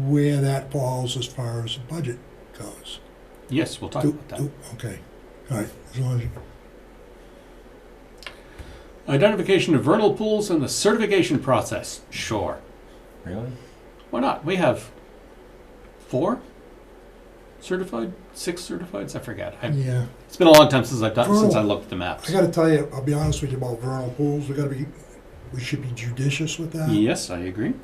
where that falls as far as the budget goes? Yes, we'll talk about that. Okay, all right, as long as you, Identification of vernal pools and the certification process. Sure. Really? Why not? We have 4 certified, 6 certifieds. I forget. yeah. It's been a long time since Vernal- I looked at the maps. I gotta tell you, I'll be honest with you about vernal pools, we should be judicious with that. Yes, I agree.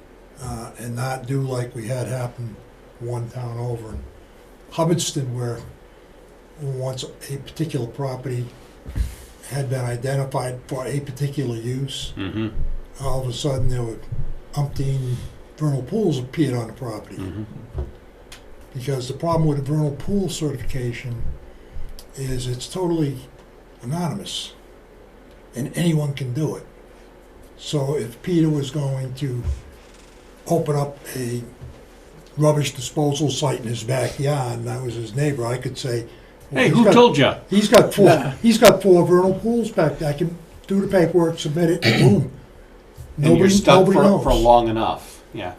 And not do like we had happen one town over in Hubbardston, where once a particular property had been identified for a particular use, Mm-hmm. all of a sudden there were umpteen vernal pools appeared on the property. Mm-hmm. Because the problem with the vernal pool certification is it's totally anonymous, and anyone can do it. So if Peter was going to open up a rubbish disposal site in his backyard, and I was his neighbor, I could say, well, Hey, he's who got- told you? He's got 4. He's got 4 vernal pools back there. I can do the paperwork, submit it, boom. And you're stuck Nobody knows. for long enough. Yeah.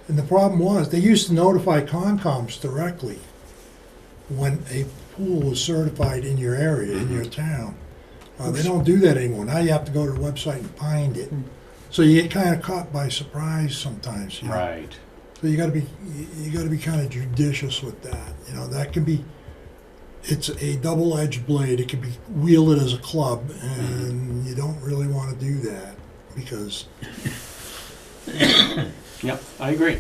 And the problem was, they used to notify Concoms directly when a pool was certified in your area, in your town. They don't do that anymore. Now you have to go to the website and find it. So you get kind of caught by surprise sometimes. You know? Right. So you got to be kind of judicious with that. You know, that can be. It's a double-edged blade. It can be wielded as a club, and you don't really want to do that because. Yep, I agree.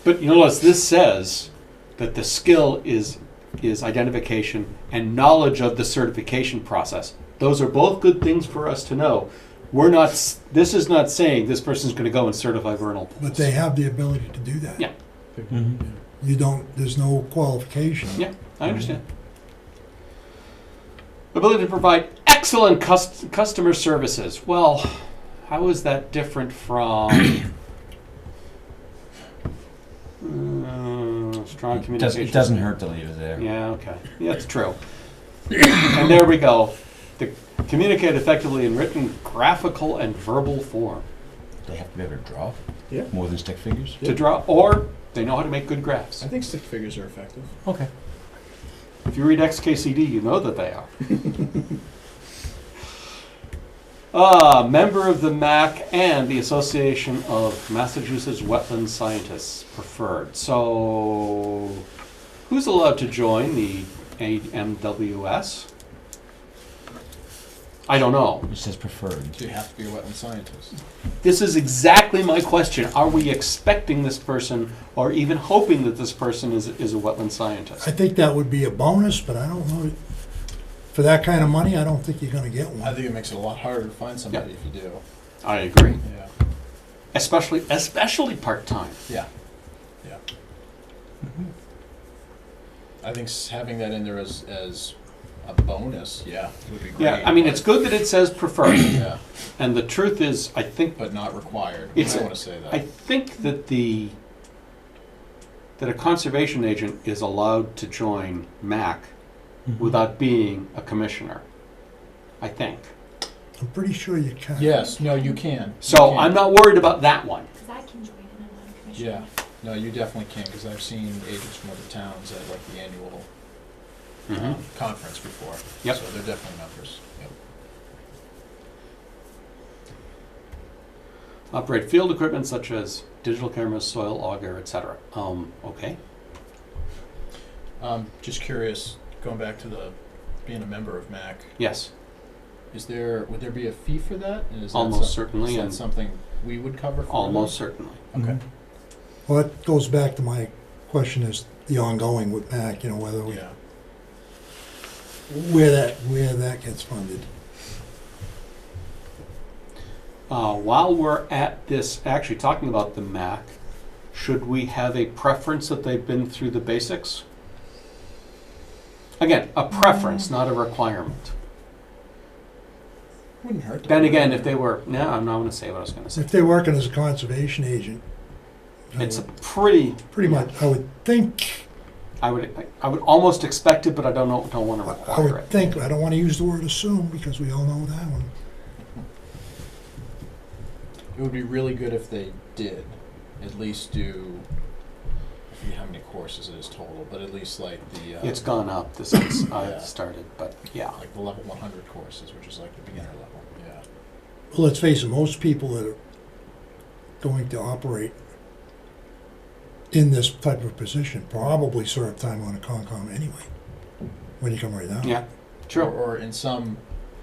But you notice this says that the skill is identification and knowledge of the certification process. Those are both good things for us to know. This is not saying this person's going to go and certify vernal pools. But they have the ability to do that. Yeah. Mm-hmm. You don't. There's no qualification. Yeah, I understand. Ability to provide excellent customer services. Well, how is that different from strong communication? It doesn't hurt to leave it there. Yeah, okay. Yeah, it's true. And there we go. To communicate effectively in written, graphical, and verbal form. They have to be able to draw Yeah. more than stick figures. To draw, or they know how to make good graphs. I think stick figures are effective. Okay. If you read XKCD, you know that they are. Member of the MAC and the Association of Massachusetts Wetland Scientists preferred. So, who's allowed to join the AMWS? I don't know. It says preferred. Do you have to be a wetland scientist? This is exactly my question. Are we expecting this person or even hoping that this person is a wetland scientist? I think that would be a bonus, but I don't know. For that kind of money, I don't think you're gonna get I one. think it makes it a lot harder to find somebody if you do. I agree. Yeah. Especially part-time. Yeah. Yeah. I think having that in there as a bonus, yeah, would be great. Yeah, I mean, it's good that it says preferred. Yeah, And the truth is, I think but not required. It's I a- want to say that. I think that that a conservation agent is allowed to join MAC without being a commissioner. I think. I'm pretty sure you can. Yes, no, you can. So You can. I'm not worried about that one. Because I can join and I'm not a commissioner. Yeah, no, you definitely can, because I've seen agents from other towns at like the annual conference before. Yep. So they're definitely members. Yep. Operate field equipment such as digital cameras, soil auger, etc. Okay. Just curious, going back to being a member of MAC, Yes, would there be a fee for that? And is that almost certainly, Is that and something we would cover for almost certainly. them? Okay. Well, that goes back to my question is the ongoing with MAC, whether we, Yeah. where that gets funded. While we're at this, actually talking about the MAC, should we have a preference that they've been through the basics? Again, a preference, not a requirement. Wouldn't hurt. to Then put again, it if they were, no, I'm not going to say what I was going to say. If they're working as a conservation agent, It's a pretty much, I would think, I would almost expect it, but I don't want to I require would it. think, I don't want to use the word assume because we all know that one. It would be really good if they did at least do, I forget how many courses it is total, but at least like the It's gone up since I Yeah. started, but yeah. like the level 100 courses, which is like the beginner level. Yeah. Well, let's face it, most people that are going to operate in this type of position probably serve time on a Concom anyway, when you come right down. Yeah, true. Or in some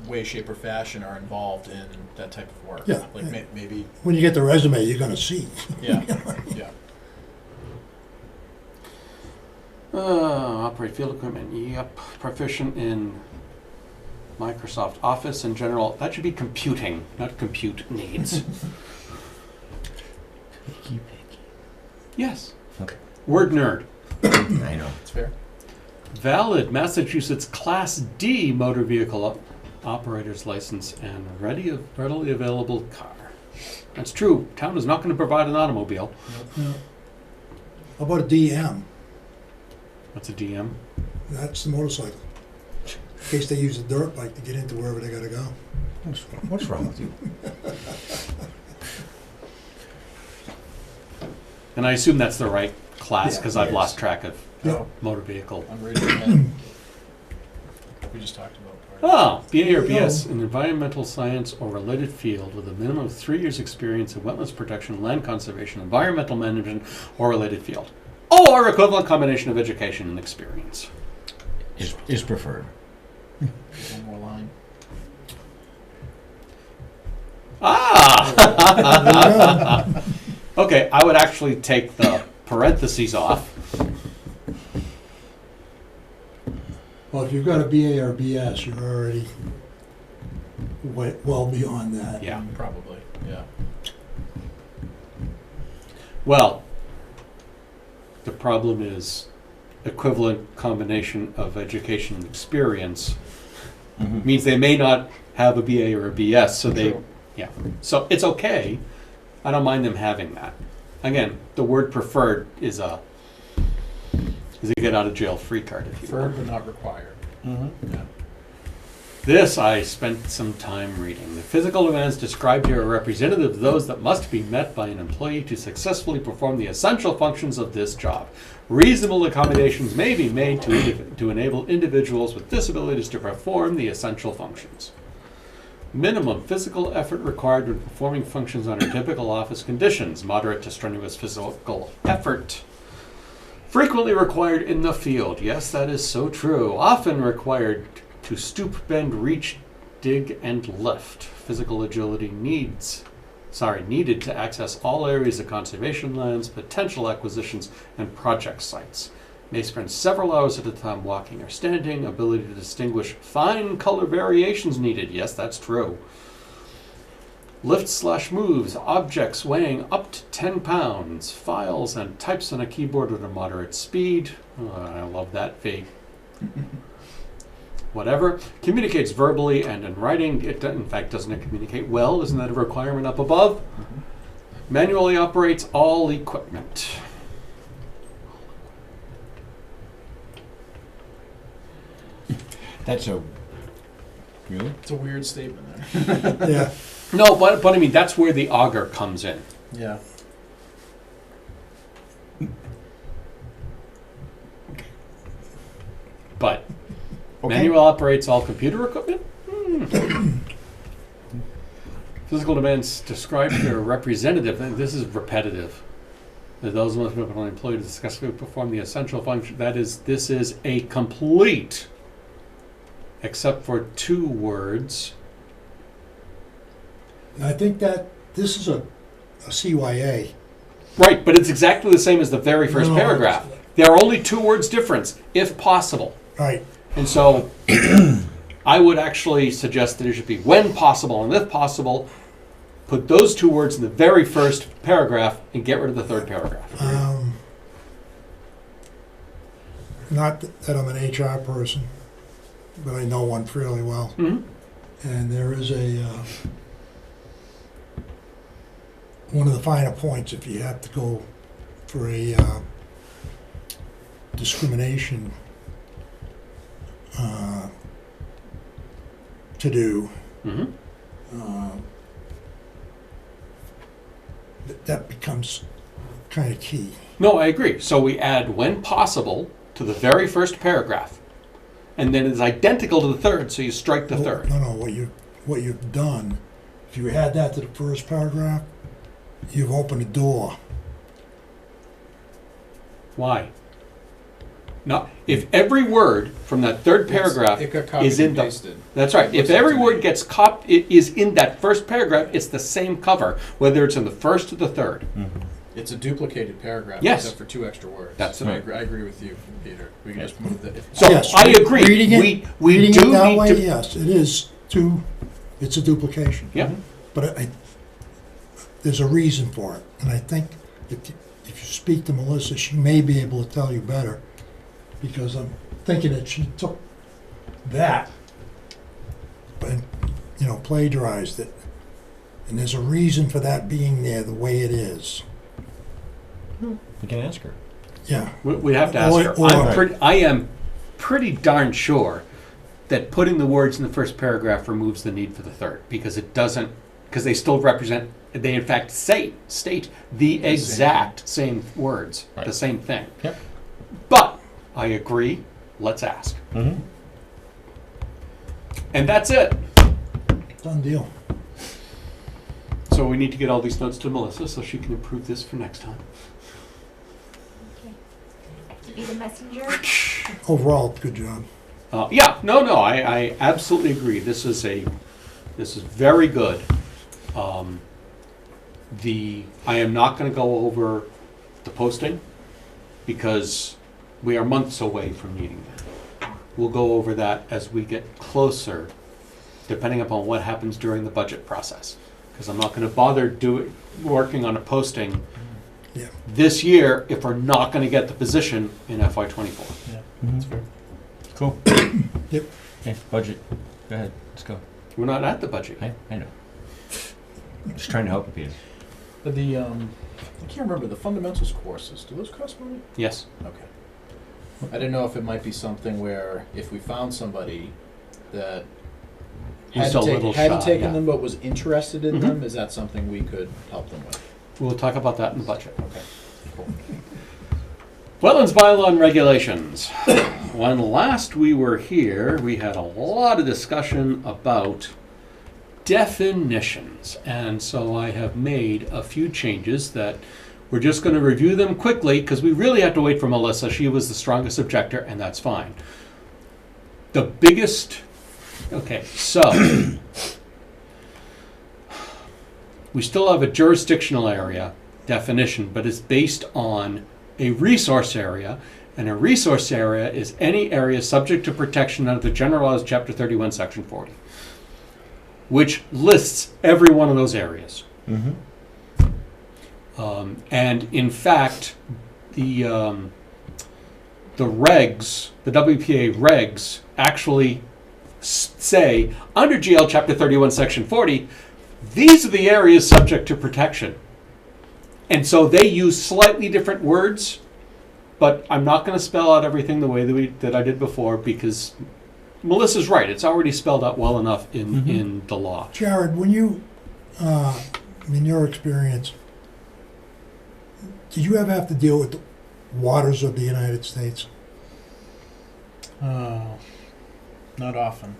way, shape, or fashion are involved in that type of work. Yeah, Like yeah. maybe. When you get the resume, you're gonna see. Yeah. Yeah. Operate field equipment, yep. Proficient in Microsoft Office in general. That should be computing, not compute needs. Picky, picky. Yes. Okay. Word nerd. I know. It's fair. Valid Massachusetts Class D motor vehicle operator's license and readily available car. That's true. Town is not going to provide an automobile. Yeah. How about a DM? What's a DM? That's the motorcycle. In case they use a dirt bike to get into wherever they gotta go. What's wrong with you? And I assume that's the right class Yeah, because I've yes. lost track of Yeah. motor vehicle. I'm reading it. We just talked about. BA or BS in environmental science or related field with a minimum of 3 years experience in wetlands protection, land conservation, environmental management, or related field. Or equivalent combination of education and experience. Is preferred. One more line. Ah! Okay, I would actually take the parentheses off. Well, if you've got a BA or BS, you're already well beyond that. Yeah. Probably. Yeah. Well, the problem is equivalent combination of education and experience means they may not have a BA or a BS, so True. so it's okay. I don't mind them having that. Again, the word preferred is a get out of jail free card, if you will. Preferred but not required. Yeah. This I spent some time reading. The physical demands described here are representative of those that must be met by an employee to successfully perform the essential functions of this job. Reasonable accommodations may be made to enable individuals with disabilities to perform the essential functions. Minimum physical effort required when performing functions under typical office conditions. Moderate to strenuous physical effort. Frequently required in the field. Yes, that is so true. Often required to stoop, bend, reach, dig, and lift. Physical agility needed to access all areas of conservation lands, potential acquisitions, and project sites. May spend several hours at a time walking or standing. Ability to distinguish fine color variations needed. Yes, that's true. Lifts/moves, objects weighing up to 10 pounds. Files and types on a keyboard at a moderate speed. Oh, I love that vague. Whatever. Communicates verbally and in writing. It, in fact, doesn't communicate well. Isn't that a requirement up above? Manually operates all equipment. That's a, really? It's a weird statement there. Yeah. No, but I mean, that's where the auger comes in. Yeah. But Okay. manual operates all computer equipment? Physical demands described here are representative, and this is repetitive. That those most people employed to successfully perform the essential function. This is a complete, except for 2 words. I think that this is a CYA. Right, but it's exactly the same as the very first No, paragraph. There are only 2 words difference, if possible. Right. And so I would actually suggest that it should be when possible and if possible. Put those 2 words in the very first paragraph and get rid of the 3rd paragraph. Not that I'm an HR person, but I know one fairly well. Mhm. And there is one of the finer points if you have to go for a discrimination to do. Mhm. That becomes kind of key. No, I agree. So we add when possible to the very first paragraph. And then it's identical to the 3rd, so you strike the 3rd. No, what you've done, if you add that to the first paragraph, you've opened a door. Why? No, if every word from that 3rd paragraph It got copied is in and the... pasted. That's right. If Listen every to word me. gets it is in that first paragraph, it's the same cover, whether it's in the 1st or the 3rd. It's a duplicated paragraph, Yes. except for 2 extra words. That's I right. agree with you, Peter. We can just move that. So Yes, I agree. reading it- We Reading do it that need way, to... yes, it is it's a duplication. Yeah. But there's a reason for it, and I think if you speak to Melissa, she may be able to tell you better, because I'm thinking that she took that and, plagiarized it, and there's a reason for that being there the way it is. We can ask her. Yeah. We have to ask her. I am pretty darn sure that putting the words in the first paragraph removes the need for the 3rd, because it doesn't, because they still represent, they in fact state the exact same words, Right. the same thing. Yep. But I agree, let's ask. Mm-hmm. And that's it. Done deal. So we need to get all these notes to Melissa so she can improve this for next time. Okay. To be the messenger. Overall, good job. I absolutely agree. This is very good. I am not going to go over the posting because we are months away from needing that. We'll go over that as we get closer, depending upon what happens during the budget process. Because I'm not going to bother working on a posting Yeah. this year if we're not going to get the position in FY24. Yeah, That's fair. Cool. Yep. Okay, budget. Go ahead. Let's go. We're not at the budget. I know. Just trying to help you, Peter. But I can't remember, the fundamentals courses, do those cost money? Yes. Okay. I didn't know if it might be something where if we found somebody that Who's a little hadn't shy, taken yeah. them but was interested in Mhm. them, is that something we could help them with? We'll talk about that in the budget. Okay, cool. Wetlands bylaw and regulations. When last we were here, we had a lot of discussion about definitions. And so I have made a few changes that we're just going to review them quickly because we really have to wait for Melissa. She was the strongest objector, and that's fine. The biggest, okay, so we still have a jurisdictional area definition, but it's based on a resource area, and a resource area is any area subject to protection under the General Laws, Chapter 31, Section 40, which lists every one of those areas. Mm-hmm. And in fact, the regs, the WPA regs, actually say under GL Chapter 31, Section 40, these are the areas subject to protection. And so they use slightly different words, but I'm not going to spell out everything the way that I did before because Melissa's right. It's already spelled out well enough in the law. Jared, when you, in your experience, did you ever have to deal with the waters of the United States? Not often.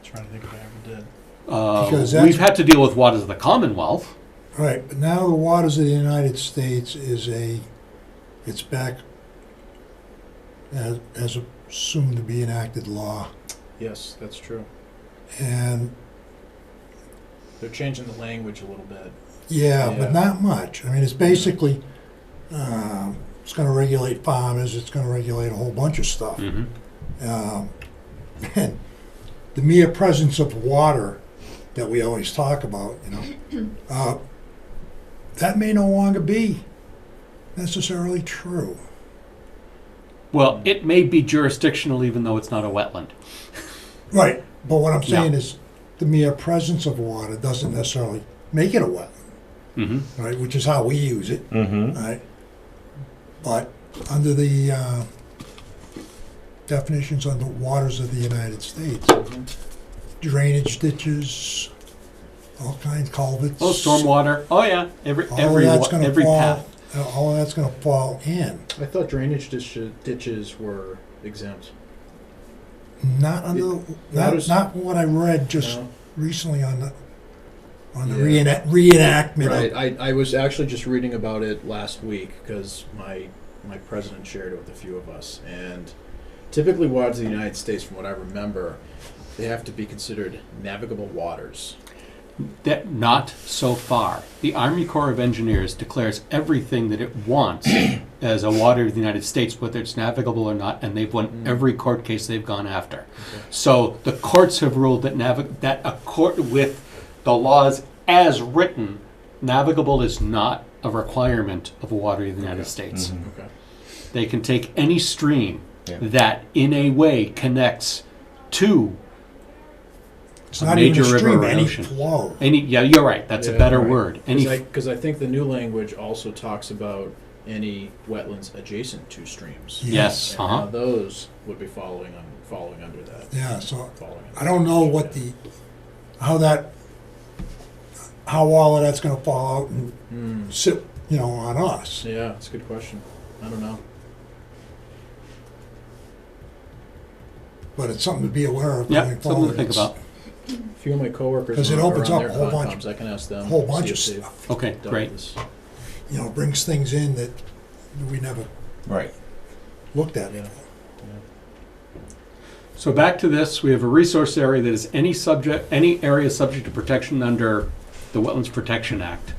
Trying to think if I ever did. Because that's- We've had to deal with waters of the Commonwealth. Right, but now the waters of the United States it's back as a soon to be enacted law. Yes, that's true. And They're changing the language a little bit. yeah, Yeah. but not much. I mean, it's basically, it's gonna regulate farmers, it's gonna regulate a whole bunch of stuff. Mm-hmm. And the mere presence of water that we always talk about, that may no longer be necessarily true. Well, it may be jurisdictional even though it's not a wetland. Right, but what I'm saying Yeah. is the mere presence of water doesn't necessarily make it a wetland, Mm-hmm. right? Which is how we use it, Mm-hmm. right? But under the definitions on the waters of the United States, drainage ditches, all kinds, culverts. Oh, stormwater. Oh, yeah. Every All of that's gonna fall. path. All of that's going to fall in. I thought drainage ditches were exempt. Not under, waters- not what I read just No? recently on the Yeah. reenactment. Right. I was actually just reading about it last week because my president shared it with a few of us. And typically waters of the United States, from what I remember, they have to be considered navigable waters. That not so far. The Army Corps of Engineers declares everything that it wants as a water of the United States, whether it's navigable or not, and they've won every court case they've gone after. Okay. So the courts have ruled that with the laws as written, navigable is not a requirement of a water of the United States. Mhm. Okay. They can take any stream Yeah. that in a way connects to It's a not even major a river stream, or any ocean. flow. Yeah, you're right. That's a Yeah, better right. word. Any Because I think the new language also talks about any wetlands adjacent to streams. yes, And now those would be following under that. Yeah, so Following under I don't know that. what how all of that's going to fall out and Hmm. sit, on us. Yeah, it's a good question. I don't know. But it's something to be aware of Yeah, going something forward. to think It's about. A few of my coworkers 'Cause it are opens on up their a whole bunch- Concom, so I can ask them. a whole bunch see of if they've stuff. Okay, dealt great. with this. Brings things in that we never Right. looked at Yeah. before. So back to this, we have a resource area that is any area subject to protection under the Wetlands Protection Act.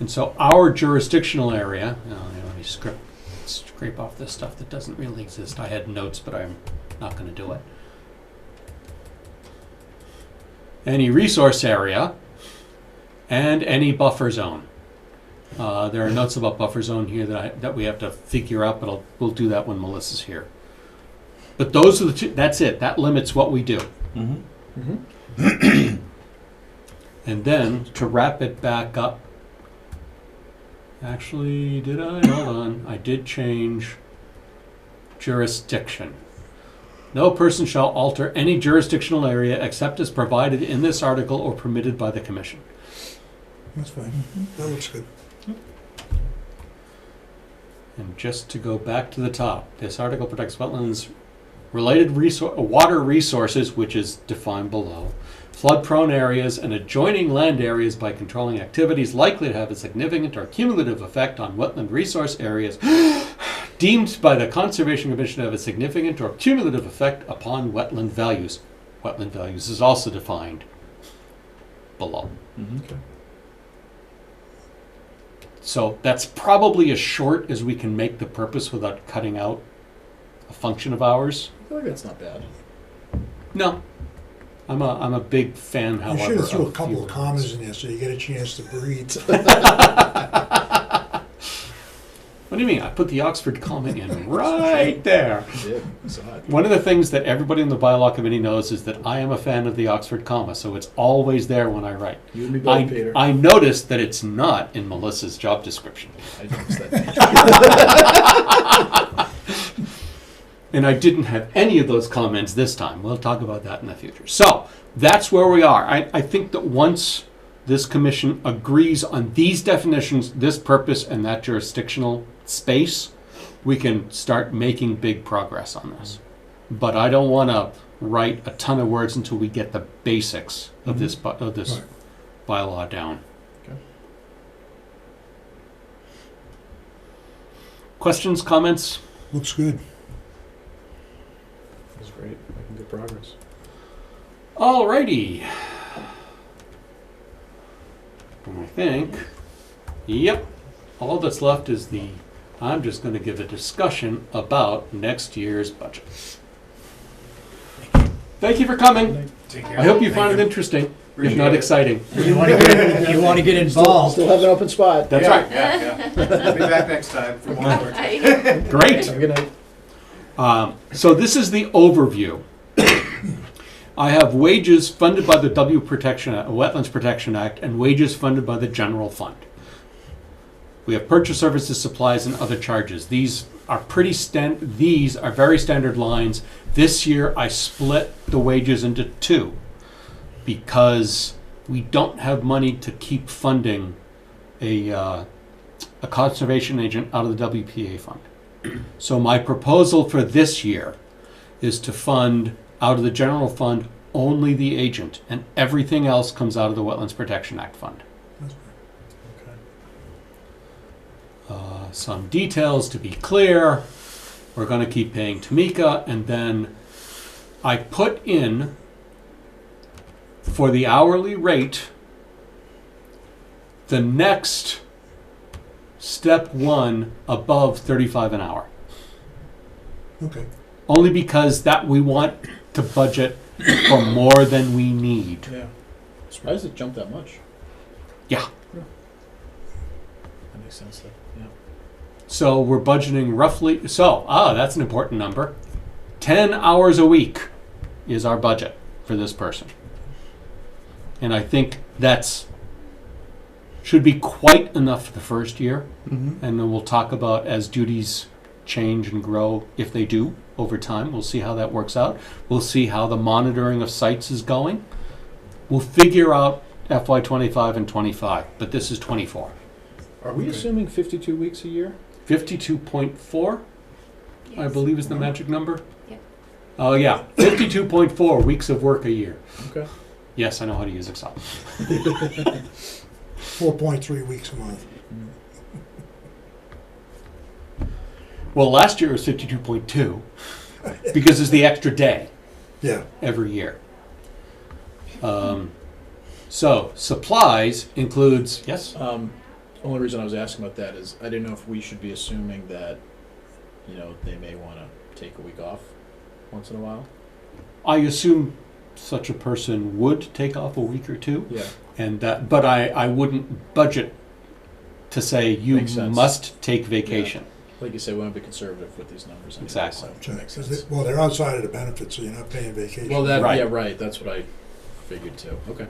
And so our jurisdictional area, let me scrape off this stuff that doesn't really exist. I had notes, but I'm not going to do it. Any resource area and any buffer zone. There are notes about buffer zone here that we have to figure out, but we'll do that when Melissa's here. But those are the two. That's it. That limits what we do. Mm-hmm. Mm-hmm. And then to wrap it back up. Actually, did I? Hold on. I did change jurisdiction. No person shall alter any jurisdictional area except as provided in this article or permitted by the commission. That's fine. That looks good. And just to go back to the top, this article protects wetlands related water resources, which is defined below, flood-prone areas, and adjoining land areas by controlling activities likely to have a significant or cumulative effect on wetland resource areas deemed by the Conservation Commission to have a significant or cumulative effect upon wetland values. Wetland values is also defined below. Okay. So that's probably as short as we can make the purpose without cutting out a function of ours. I feel like that's not bad. No. I'm a big fan, however. You should have threw a of couple fewer of commas words. in there so you get a chance to breathe. What do you mean? I put the Oxford comma in right there. You did. I saw it. One of the things that everybody in the bylaw committee knows is that I am a fan of the Oxford comma, so it's always there when I write. You and me both, Peter. I noticed that it's not in Melissa's job description. I noticed that. And I didn't have any of those comments this time. We'll talk about that in the future. So that's where we are. I think that once this commission agrees on these definitions, this purpose, and that jurisdictional space, we can start making big progress on this. But I don't want to write a ton of words until we get the basics of this Right. bylaw down. Okay. Questions, comments? Looks good. That's great. Making good progress. Alrighty. And I think, yep, all that's left is I'm just going to give a discussion about next year's budget. Thank you for coming. Take care. I hope you found it interesting, if Appreciate not it. exciting. You want to get involved. Still have an open spot. That's Yeah, right. Yeah. I'll be back next time for more work. Great. Have a good night. So this is the overview. I have wages funded by the Wetlands Protection Act and wages funded by the general fund. We have purchase services, supplies, and other charges. These are very standard lines. This year I split the wages into two because we don't have money to keep funding a conservation agent out of the WPA fund. So my proposal for this year is to fund out of the general fund only the agent, and everything else comes out of the Wetlands Protection Act fund. Some details to be clear. We're going to keep paying Tamika, and then I put in for the hourly rate the next step one above 35 an hour. Okay. Only because that we want to budget for more than we need. Yeah. Surprised it jumped that much. Yeah. That makes sense though. Yeah. So we're budgeting roughly, that's an important number. 10 hours a week is our budget for this person. And I think should be quite enough for the first year. And then we'll talk about as duties change and grow, if they do over time. We'll see how that works out. We'll see how the monitoring of sites is going. We'll figure out FY25 and 25, but this is 24. Are we assuming 52 weeks a year? 52.4, I believe is the magic number. Yep. Oh yeah, 52.4 weeks of work a year. Okay. Yes, I know how to use Excel. 4.3 weeks a month. Well, last year it was 52.2 because it's the extra day Yeah. every year. So supplies includes, yes? Only reason I was asking about that is I didn't know if we should be assuming that, they may want to take a week off once in a while. I assume such a person would take off a week or two, Yeah. but I wouldn't budget to say you Makes sense. must take vacation. Like you said, we want to be conservative with these numbers. Anyway, Exactly. So it makes sense. Well, they're outside of the benefits, so you're not paying vacation. Well, that Right. yeah, right. That's what I figured too. Okay.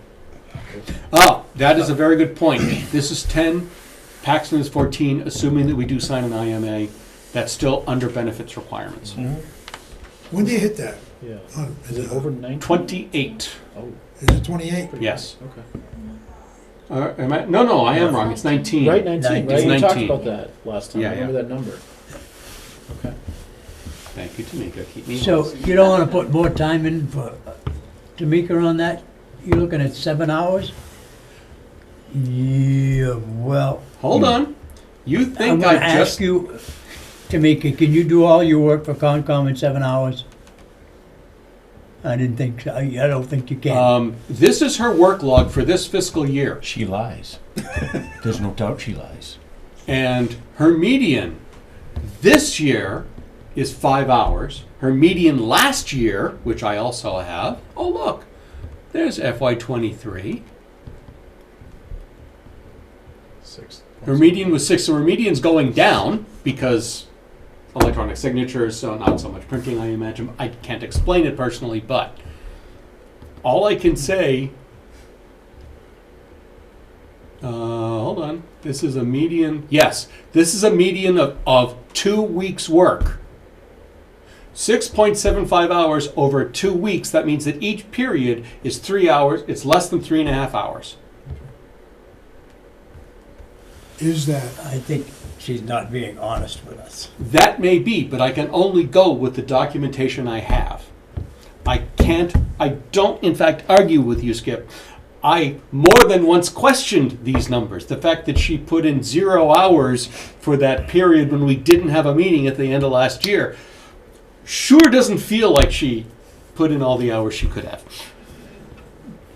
Oh, that is a very good point. This is 10, Paxton is 14, assuming that we do sign an IMA. That's still under benefits requirements. When do you hit that? Yeah. Is Is it over 19? 28. Oh, Is it 28? pretty Yes. close. Okay. No, I am wrong. It's 19. Right, 19. Right. It's We talked 19. about that last time. Yeah, I remember yeah. that number. Okay. Thank Thank you, Tamika. Keep me So honest. you don't wanna put more time in for Tamika on that? You're looking at 7 hours? Yeah, well, Hold on. You I'm think gonna I just... ask you, Tamika, can you do all your work for Concom in 7 hours? I didn't think, so. I don't think you can. This is her work log for this fiscal year. She lies. There's no doubt she lies. And her median this year is 5 hours. Her median last year, which I also have, oh look, there's FY23. 6. Her median was 6, so her median's going down because electronic signatures, so not so much printing, I imagine. I can't explain it personally, but all I can say, hold on, this is a median, yes, this is a median of 2 weeks' work. 6.75 hours over 2 weeks, that means that each period is 3 hours, it's less than 3.5 hours. Is that, I think she's not being honest with us. That may be, but I can only go with the documentation I have. I don't in fact argue with you, Skip. I more than once questioned these numbers. The fact that she put in 0 hours for that period when we didn't have a meeting at the end of last year sure doesn't feel like she put in all the hours she could have.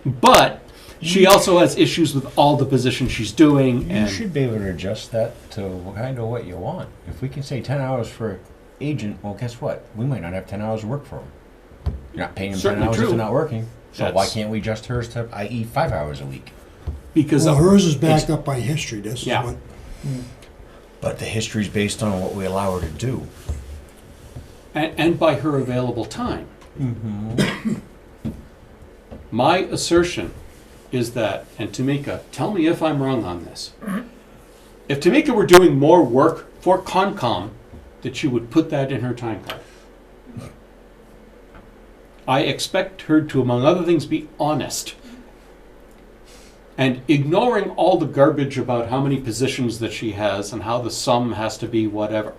But she also has issues with all the positions she's doing, You and should be able to adjust that to kind of what you want. If we can say 10 hours for an agent, well, guess what? We might not have 10 hours of work for him. You're not paying him 10 Certainly hours if true. they're not working. So why That's- can't we adjust hers to, i.e., 5 hours a week? because well, hers is backed it's- up by history, this is Yeah. what, But the history's based on what we allow her to do. and by her available time. Mm-hmm. My assertion is that, and Tamika, tell me if I'm wrong on this. If Tamika were doing more work for Concom, that she would put that in her time card. I expect her to, among other things, be honest. And ignoring all the garbage about how many positions that she has and how the sum has to be whatever.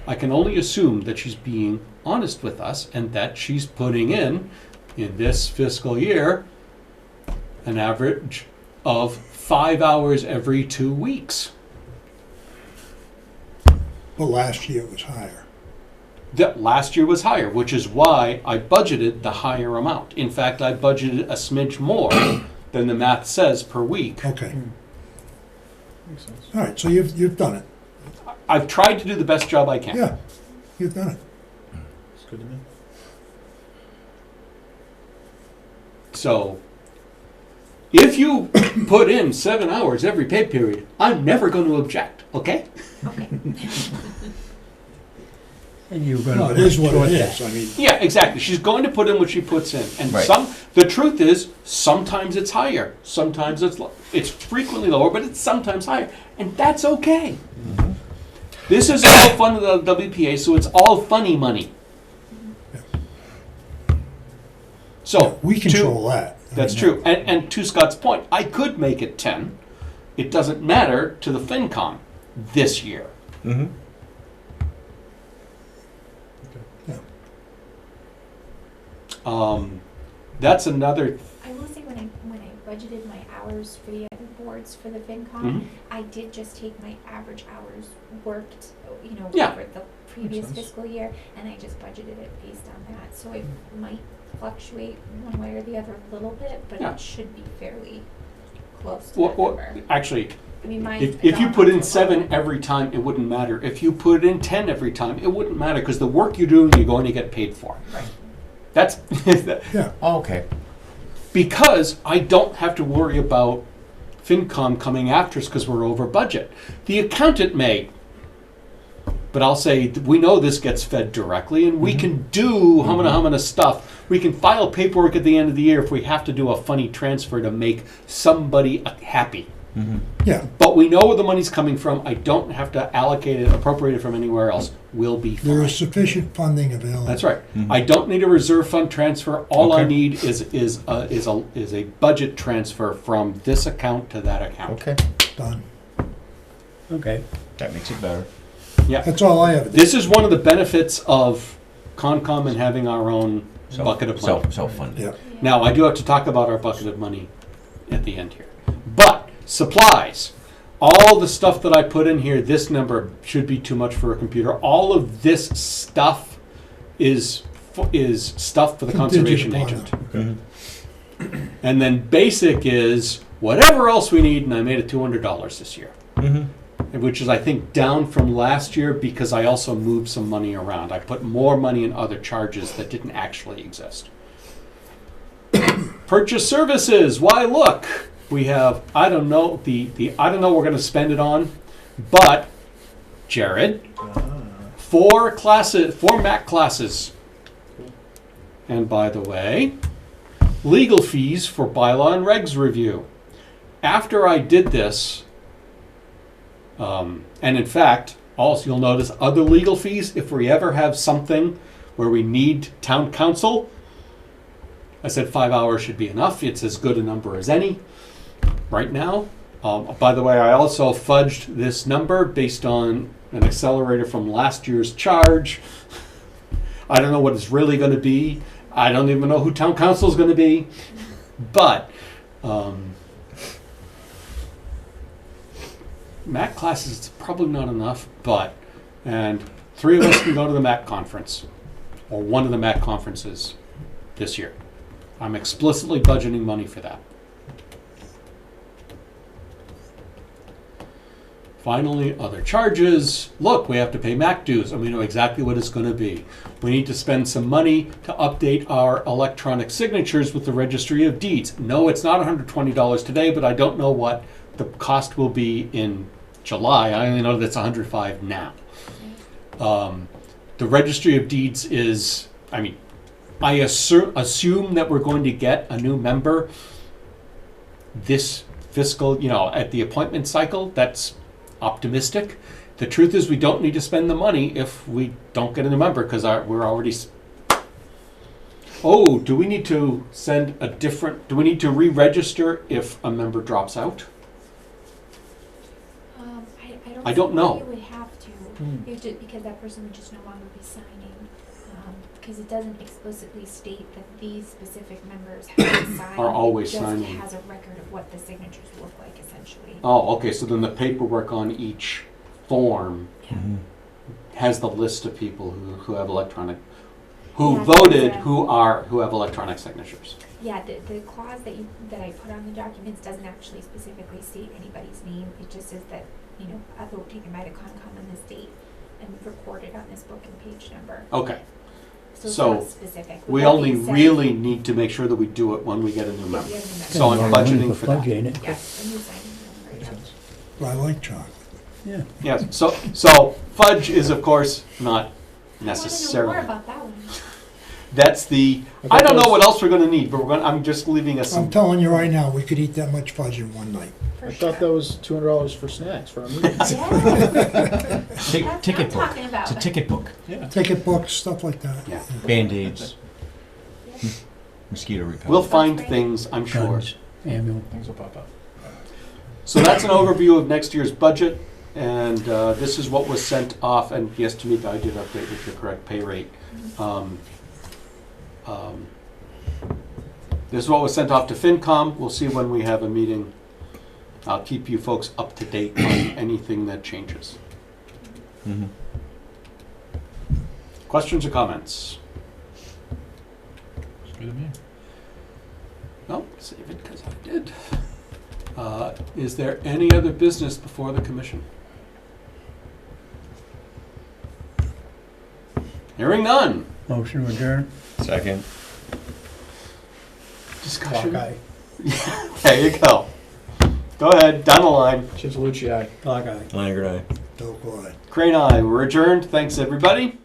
I can only assume that she's being honest with us and that she's putting in this fiscal year, an average of 5 hours every 2 weeks. but last year it was higher. That last year was higher, which is why I budgeted the higher amount. In fact, I budgeted a smidge more than the math says per week. Okay, Makes sense. all right, so you've done it. I've tried to do the best job I can. Yeah, you've done it. It's good to me. So, if you put in 7 hours every pay period, I'm never going to object, okay? Okay. And you're gonna. No, it is what short it that. is, I mean, Yeah, exactly. She's going to put in what she puts in. And Right. the truth is, sometimes it's higher. Sometimes it's frequently lower, but it's sometimes higher. And that's okay. This is all fun with the WPA, so it's all funny money. So, we control that. I That's mean, true. And to Scott's point, I could make it 10. It doesn't matter to the FinCom this year. Mm-hmm. That's another. I will say when I budgeted my hours for the other boards for the FinCom, Mhm. I did just take my average hours worked, Yeah. over the previous sense. fiscal year, and I just budgeted it based on that. So it might fluctuate one way or the other a little bit, but Yeah. it should be fairly close to Well, that well, number. actually, I mean, mine. if you put in 7 every time, it wouldn't matter. If you put in 10 every time, it wouldn't matter because the work you're doing, you're going to get paid for. Right. That's Yeah, Oh, okay. because I don't have to worry about FinCom coming after us because we're over budget. The accountant may, but I'll say, we know this gets fed directly and we can do humana stuff. We can file paperwork at the end of the year if we have to do a funny transfer to make somebody happy. Mm-hmm. yeah, But we know where the money's coming from. I don't have to allocate it, appropriate it from anywhere else. We'll be fine. there is sufficient funding available. That's right. I don't need a reserve fund transfer. All I Okay. need is a budget transfer from this account to that account. Okay. Done. Okay. That makes it better. Yeah. That's all I have. This is one of the benefits of Concom and having our own bucket of money. Self-funded. Yeah. Now, I do have to talk about our bucket of money at the end here. But, supplies. All the stuff that I put in here, this number should be too much for a computer. All of this stuff is stuff for the conservation agent. And then basic is whatever else we need, and I made it $200 this year. Which is, I think, down from last year because I also moved some money around. I put more money in other charges that didn't actually exist. Purchase services. Why, look, we have, I don't know, I don't know what we're going to spend it on, but, Jared, 4 MAC classes. And by the way, legal fees for bylaw and regs review. After I did this, and in fact, also you'll notice other legal fees, if we ever have something where we need town council, I said 5 hours should be enough. It's as good a number as any right now. By the way, I also fudged this number based on an accelerator from last year's charge. I don't know what it's really going to be. I don't even know who town council is going to be. But MAC classes, it's probably not enough, and 3 of us can go to the MAC conference, or one of the MAC conferences this year. I'm explicitly budgeting money for that. Finally, other charges. Look, we have to pay MAC dues, and we know exactly what it's going to be. We need to spend some money to update our electronic signatures with the Registry of Deeds. No, it's not $120 today, but I don't know what the cost will be in July. I only know that it's $105 now. The Registry of Deeds is, I assume that we're going to get a new member this fiscal, at the appointment cycle. That's optimistic. The truth is we don't need to spend the money if we don't get a new member because we're already... Oh, do we need to do we need to re-register if a member drops out? I don't know. You would have to, because that person would just no longer be signing, because it doesn't explicitly state that these specific members have to sign. Are always it signing. just has a record of what the signatures look like, essentially. Oh, okay, so then the paperwork on each form has the list of people who have electronic, who Yeah, voted, because, who have electronic signatures. Yeah, the clause that I put on the documents doesn't actually specifically state anybody's name. It just says that, a vote taken by the Concom on this date and recorded on this book and page number. Okay, So it's So, not specific. With we that only being said, really need to make sure that we do it when we get a new if member. you have a member- So I'm budgeting for that. Ain't it? Yes, a new signing member, yeah. I like chocolate. Yeah. Yes, so fudge is of course not I want to know necessarily. more about that one. That's the, I don't know what else we're gonna need, but I'm just leaving us I'm some, telling you right now, we could eat that much fudge in one night. For I sure. thought that was $200 for snacks for our meeting. Yes, that's what Ticket I'm book. talking about. It's a ticket book. Ticket books, stuff like that. yeah. Band-Aids, Yeah. mosquito repellent. We'll find great. things, I'm sure. Guns, ammo. Things will pop up. So that's an overview of next year's budget, and this is what was sent off, and yes, Tamika, I did update with the correct pay rate. This is what was sent off to FinCom. We'll see when we have a meeting. I'll keep you folks up to date on anything that changes. Mhm. Questions or comments? It's good to me. No, save it because I did. Is there any other business before the commission? Hearing none. Motion to adjourn. Second. Discussion. Clock eye. There you go. Go ahead, down the line. Chintalucci, aye. Clock eye. Langer, aye. Don't go ahead. Crane eye. We're adjourned. Thanks, everybody.